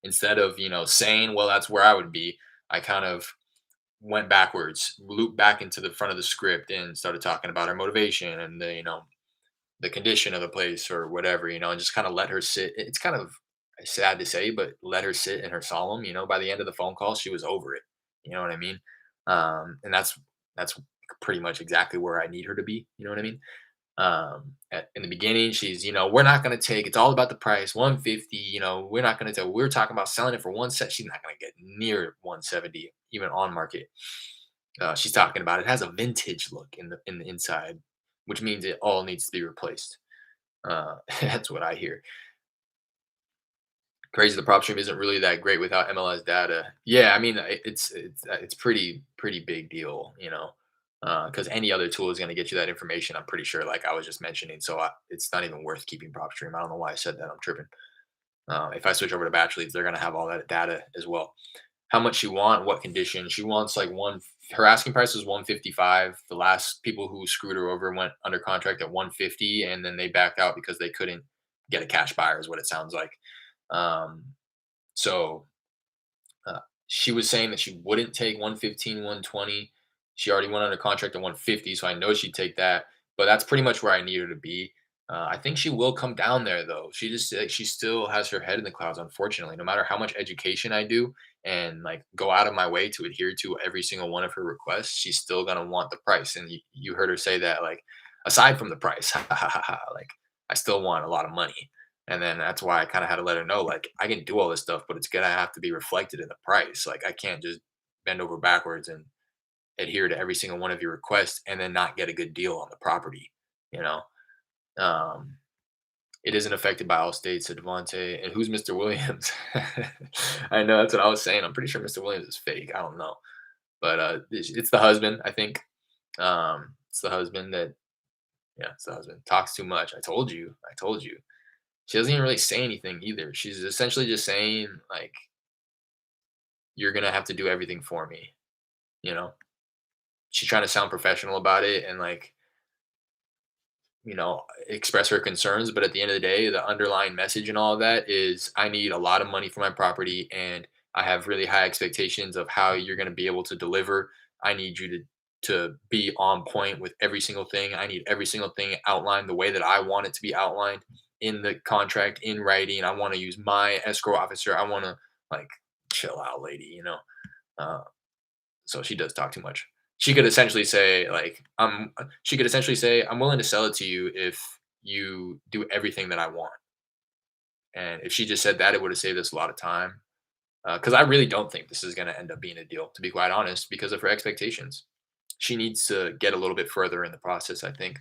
Speaker 1: instead of, saying, well, that's where I would be, I kind of went backwards, looped back into the front of the script and started talking about her motivation and the condition of the place or whatever, and just kind of let her sit. It's kind of sad to say, but let her sit in her solemn. By the end of the phone call, she was over it. You know what I mean? And that's pretty much exactly where I need her to be. You know what I mean? In the beginning, she's, we're not going to take. It's all about the price, 150. We're not going to tell. We're talking about selling it for one set. She's not going to get near 170, even on market. She's talking about it has a vintage look in the inside, which means it all needs to be replaced. That's what I hear. Crazy, the prop stream isn't really that great without MLS data. Yeah, I mean, it's pretty big deal, because any other tool is gonna get you that information, I'm pretty sure, like I was just mentioning, so, it's not even worth keeping prop stream. I don't know why I said that, I'm tripping. If I switch over to batch leads, they're gonna have all that data as well. How much she want, what condition. She wants like her asking price is 155. The last people who screwed her over went under contract at 150 and then they backed out because they couldn't get a cash buyer is what it sounds like. Um, so she was saying that she wouldn't take 115, 120. She already went under contract at 150, so I know she'd take that. But that's pretty much where I need her to be. I think she will come down there though. She still has her head in the clouds. Unfortunately, no matter how much education I do and like go out of my way to adhere to every single one of her requests, she's still gonna want the price. And you heard her say that like aside from the price, like I still want a lot of money. And then that's why I kind of had to let her know, like, I can do all this stuff, but it's gonna have to be reflected in the price. Like, I can't just bend over backwards and adhere to every single one of your requests and then not get a good deal on the property. You know, um, it isn't affected by all states. Said Devontae, and who's Mr. Williams? I know that's what I was saying. I'm pretty sure Mr. Williams is fake. I don't know, but it's the husband. I think it's the husband that yeah, it's the husband talks too much. I told you. I told you. She doesn't even really say anything either. She's essentially just saying, like, "You're gonna have to do everything for me," you know? She's trying to sound professional about it and, like, express her concerns, but at the end of the day, the underlying message and all of that is, "I need a lot of money for my property, and I have really high expectations of how you're gonna be able to deliver. I need you to be on point with every single thing. I need every single thing outlined the way that I want it to be outlined in the contract, in writing. I wanna use my escrow officer. I wanna, like, chill out, lady," you know? Uh so she does talk too much. She could essentially say like, she could essentially say, "I'm willing to sell it to you if you do everything that I want." And if she just said that, it would have saved us a lot of time. Because I really don't think this is going to end up being a deal, to be quite honest, because of her expectations. She needs to get a little bit further in the process, I think,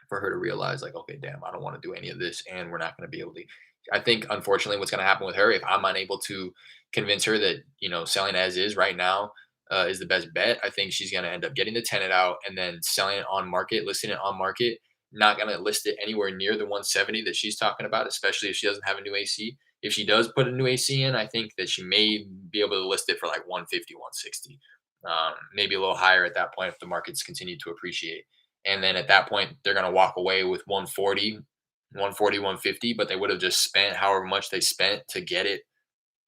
Speaker 1: for her to realize like, okay, damn, I don't want to do any of this, and we're not going to be able to. I think, unfortunately, what's going to happen with her if I'm unable to convince her that selling as is right now is the best bet, I think she's going to end up getting the tenant out and then selling it on market, listing it on market. Not going to list it anywhere near the 170 that she's talking about, especially if she doesn't have a new AC. If she does put a new AC in, I think that she may be able to list it for like 150, 160, maybe a little higher at that point if the markets continue to appreciate. And then at that point, they're going to walk away with 140, 140, 150, but they would have just spent however much they spent to get it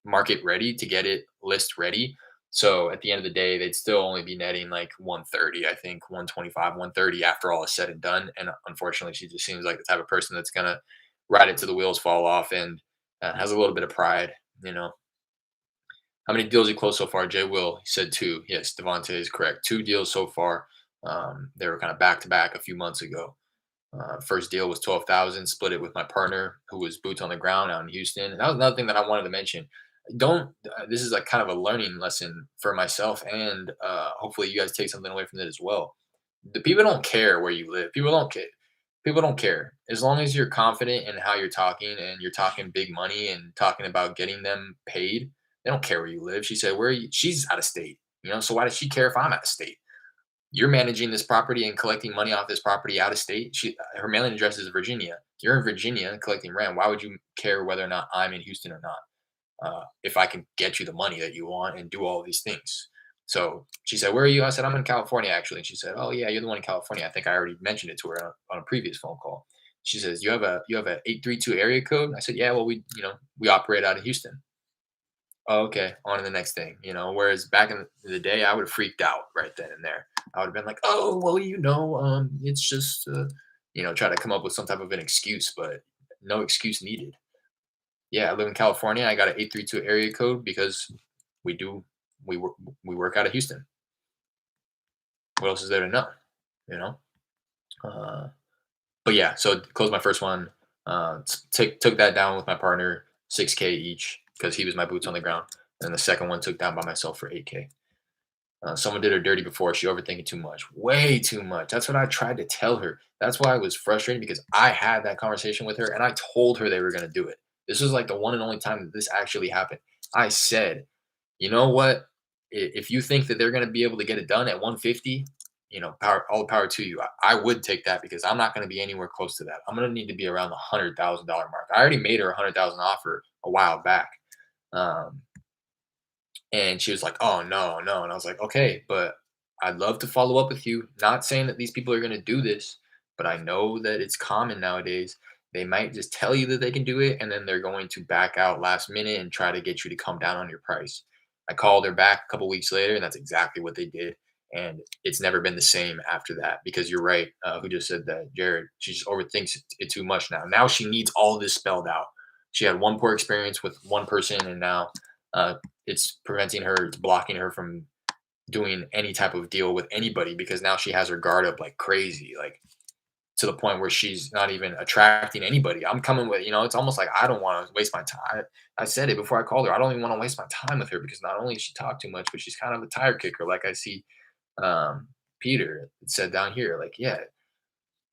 Speaker 1: market ready, to get it list ready. So at the end of the day, they'd still only be netting like 130, I think 125, 130 after all is said and done. And unfortunately, she just seems like the type of person that's going to ride it till the wheels fall off and has a little bit of pride, you know. How many deals you closed so far? Jay Will, he said two. Yes, Devontae is correct. Two deals so far. They were kind of back to back a few months ago. First deal was 12,000. Split it with my partner, who was boots on the ground out in Houston. And that was another thing that I wanted to mention. Don't. This is like kind of a learning lesson for myself, and hopefully you guys take something away from it as well. The people don't care where you live. People don't care. People don't care as long as you're confident in how you're talking and you're talking big money and talking about getting them paid. They don't care where you live. She said, "Where are you?" She's out of state, so why does she care if I'm out of state? You're managing this property and collecting money off this property out of state. Her mailing address is Virginia. You're in Virginia and collecting rent. Why would you care whether or not I'm in Houston or not? If I can get you the money that you want and do all of these things. So she said, "Where are you?" I said, "I'm in California, actually." And she said, "Oh yeah, you're the one in California." I think I already mentioned it to her on a previous phone call. She says, "You have a 832 area code?" I said, "Yeah, well we operate out of Houston." Oh, okay, on to the next thing. Whereas back in the day, I would have freaked out right then and there. I would have been like, "Oh, well, it's just, try to come up with some type of an excuse, but no excuse needed." Yeah, I live in California. I got an 832 area code because we do we work we work out of Houston. What else is there to know? You know. Uh, but yeah, so closed my first one. Took that down with my partner, 6K each because he was my boots on the ground. And the second one took down by myself for 8K. Someone did her dirty before. She overthinking too much, way too much. That's what I tried to tell her. That's why I was frustrated because I had that conversation with her and I told her they were going to do it. This was like the one and only time that this actually happened. I said, you know what? If you think that they're going to be able to get it done at 150, power, all the power to you. I would take that because I'm not going to be anywhere close to that. I'm going to need to be around the $100,000 mark. I already made her 100,000 offer a while back. Um, and she was like, "Oh, no, no." And I was like, "Okay, but I'd love to follow up with you. Not saying that these people are going to do this, but I know that it's common nowadays. They might just tell you that they can do it, and then they're going to back out last minute and try to get you to come down on your price." I called her back a couple weeks later, and that's exactly what they did. And it's never been the same after that because you're right. Who just said that? Jared. She just overthinks it too much now. Now she needs all this spelled out. She had one poor experience with one person, and now uh, it's preventing her, it's blocking her from doing any type of deal with anybody because now she has her guard up like crazy, like to the point where she's not even attracting anybody. I'm coming with, it's almost like I don't want to waste my time. I said it before I called her. I don't even want to waste my time with her because not only does she talk too much, but she's kind of a tire kicker. Like I see Peter said down here, like, yeah,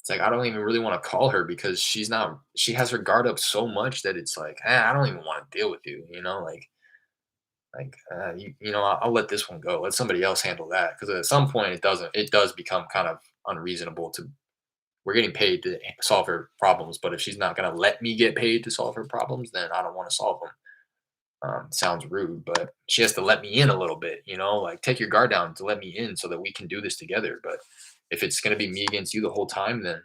Speaker 1: it's like I don't even really want to call her because she has her guard up so much that it's like, I don't even want to deal with you, I'll let this one go. Let somebody else handle that because at some point it does become kind of unreasonable to. We're getting paid to solve her problems, but if she's not going to let me get paid to solve her problems, then I don't want to solve them. Sounds rude, but she has to let me in a little bit, like take your guard down to let me in so that we can do this together. But if it's going to be me against you the whole time, then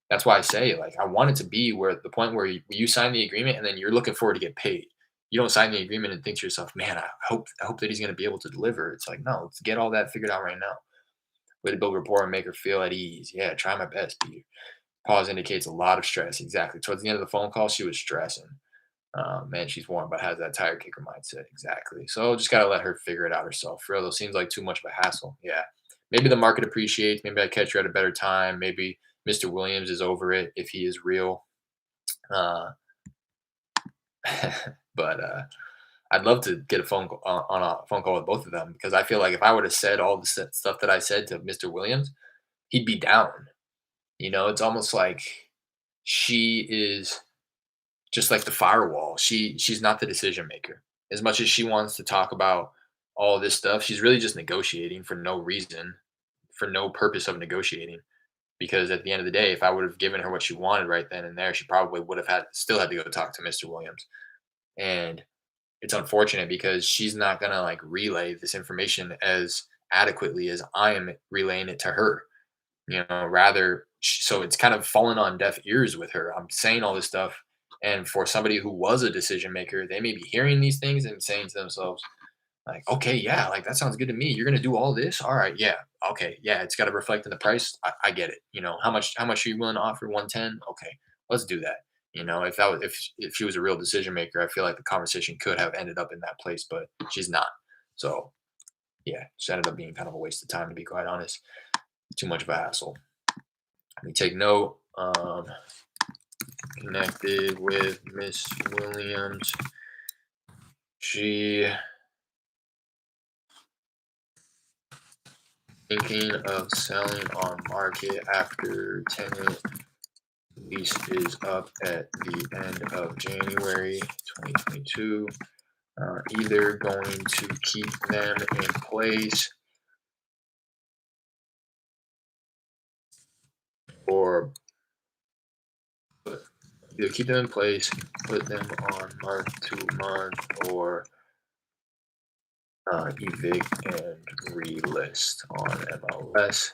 Speaker 1: that's why I say, like, I want it to be where the point where you sign the agreement and then you're looking forward to get paid. You don't sign the agreement and think to yourself, man, I hope that he's going to be able to deliver. It's like, no, let's get all that figured out right now. Way to build rapport and make her feel at ease. Yeah, try my best, Peter. Pause indicates a lot of stress. Exactly. Towards the end of the phone call, she was stressing. Man, she's warm, but has that tire kicker mindset. Exactly. So just gotta let her figure it out herself. For real, though, seems like too much of a hassle. Yeah. Maybe the market appreciates. Maybe I catch her at a better time. Maybe Mr. Williams is over it if he is real. Uh, but I'd love to get a phone call, on a phone call with both of them because I feel like if I would have said all the stuff that I said to Mr. Williams, he'd be down. It's almost like she is just like the firewall. She's not the decision maker. As much as she wants to talk about all this stuff, she's really just negotiating for no reason, for no purpose of negotiating. Because at the end of the day, if I would have given her what she wanted right then and there, she probably would have still had to go talk to Mr. Williams. And it's unfortunate because she's not gonna like relay this information as adequately as I am relaying it to her. Rather, so it's kind of fallen on deaf ears with her. I'm saying all this stuff, and for somebody who was a decision maker, they may be hearing these things and saying to themselves, like, okay, yeah, like that sounds good to me. You're gonna do all this, all right, yeah, okay, yeah. It's got to reflect in the price. I get it. How much are you willing to offer? 110. Okay, let's do that. If she was a real decision maker, I feel like the conversation could have ended up in that place, but she's not. So yeah, just ended up being kind of a waste of time to be quite honest. Too much of a hassle. Let me take note. Connected with Miss Williams. She thinking of selling on market after tenant lease is up at the end of January 2022. Either going to keep them in place or either keep them in place, put them on month to month, or evict and relist on MLS.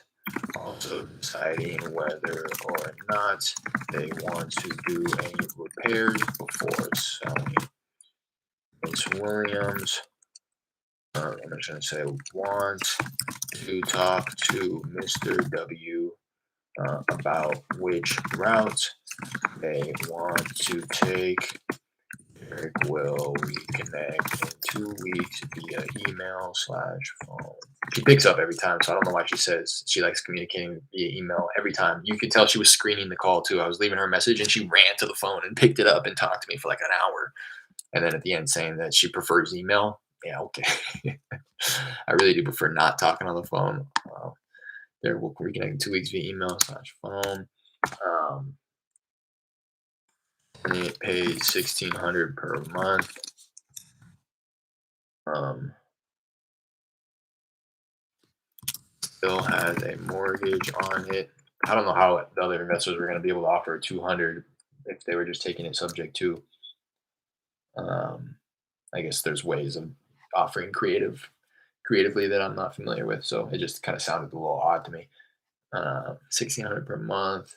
Speaker 1: Also deciding whether or not they want to do any repairs before selling. Miss Williams, I'm just going to say, wants to talk to Mr. W about which routes they want to take. Eric will reconnect in 2 weeks via email/phone. She picks up every time, so I don't know why she says she likes communicating via email every time. You could tell she was screening the call too. I was leaving her a message and she ran to the phone and picked it up and talked to me for like an hour. And then at the end saying that she prefers email. Yeah, okay. I really do prefer not talking on the phone. There, we'll reconnect in 2 weeks via email/phone. Um, and it pays $1,600 per month. Still has a mortgage on it. I don't know how the other investors were going to be able to offer 200 if they were just taking it subject to. Um, I guess there's ways of offering creatively that I'm not familiar with, so it just kind of sounded a little odd to me. 1,600 per month.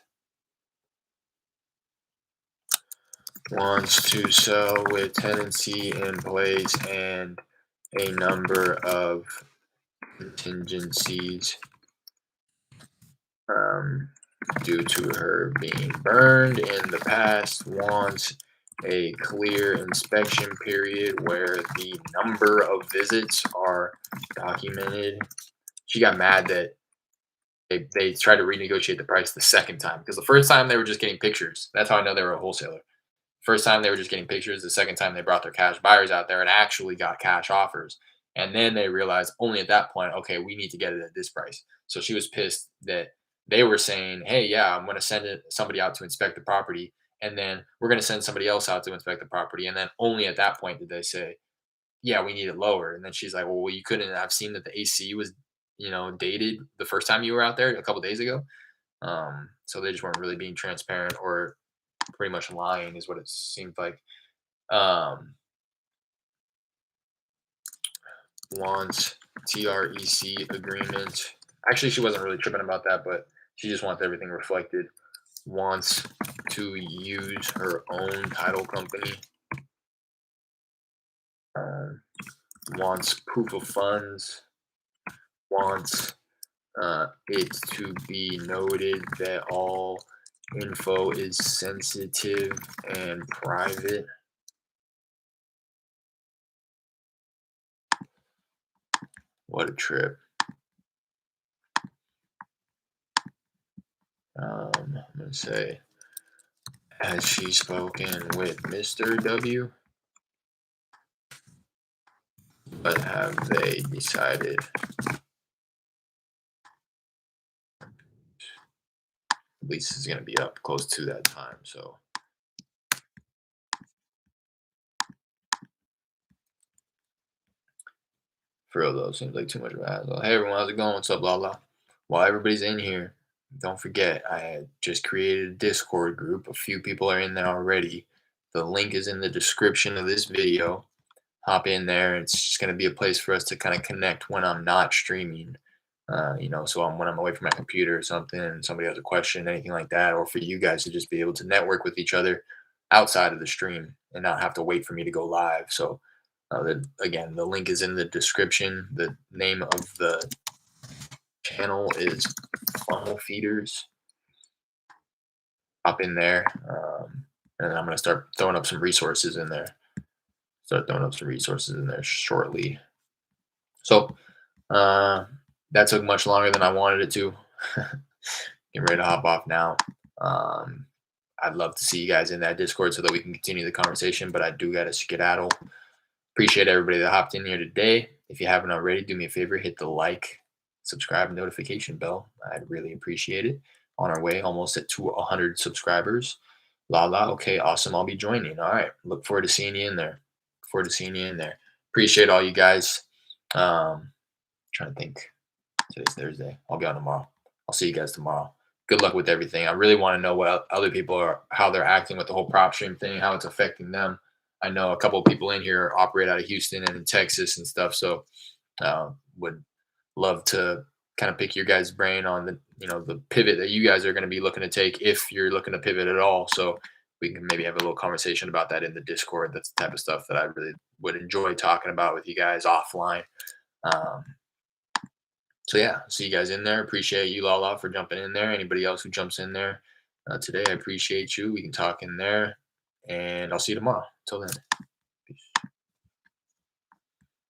Speaker 1: Wants to sell with tenancy in place and a number of contingencies um, due to her being burned in the past. Wants a clear inspection period where the number of visits are documented. She got mad that they tried to renegotiate the price the second time because the first time they were just getting pictures. That's how I know they were a wholesaler. First time they were just getting pictures. The second time they brought their cash buyers out there and actually got cash offers. And then they realized only at that point, okay, we need to get it at this price. So she was pissed that they were saying, hey, yeah, I'm going to send somebody out to inspect the property. And then we're going to send somebody else out to inspect the property. And then only at that point did they say, yeah, we need it lower. And then she's like, well, you couldn't have seen that the AC was, dated the first time you were out there a couple days ago. So they just weren't really being transparent or pretty much lying is what it seemed like. Um, Wants TREC agreement. Actually, she wasn't really tripping about that, but she just wants everything reflected. Wants to use her own title company. Um, Wants proof of funds. Wants it to be noted that all info is sensitive and private. What a trip. I'm going to say, has she spoken with Mr. W? But have they decided? Lease is going to be up close to that time, so. For real though, seems like too much of a hassle. Hey everyone, how's it going? What's up, Lala? While everybody's in here, don't forget I had just created a Discord group. A few people are in there already. The link is in the description of this video. Hop in there. It's just going to be a place for us to kind of connect when I'm not streaming. So when I'm away from my computer or something, and somebody has a question, anything like that, or for you guys to just be able to network with each other outside of the stream and not have to wait for me to go live. So again, the link is in the description. The name of the channel is Funnel Feeders. Hop in there, and then I'm gonna start throwing up some resources in there. Shortly. So that took much longer than I wanted it to. Getting ready to hop off now. I'd love to see you guys in that Discord so that we can continue the conversation, but I do got to skedaddle. Appreciate everybody that hopped in here today. If you haven't already, do me a favor, hit the like, subscribe, notification bell. I'd really appreciate it. On our way, almost at 100 subscribers. Okay, awesome. I'll be joining. All right. Look forward to seeing you in there. Appreciate all you guys. Trying to think. Today's Thursday. I'll be on tomorrow. I'll see you guys tomorrow. Good luck with everything. I really want to know what other people are, how they're acting with the whole prop stream thing, how it's affecting them. I know a couple of people in here operate out of Houston and in Texas and stuff. So would love to kind of pick your guys' brain on the pivot that you guys are going to be looking to take if you're looking to pivot at all. So we can maybe have a little conversation about that in the Discord. That's the type of stuff that I really would enjoy talking about with you guys offline. So yeah, see you guys in there. Appreciate you, Lala, for jumping in there. Anybody else who jumps in there today, I appreciate you. We can talk in there, and I'll see you tomorrow. Till then.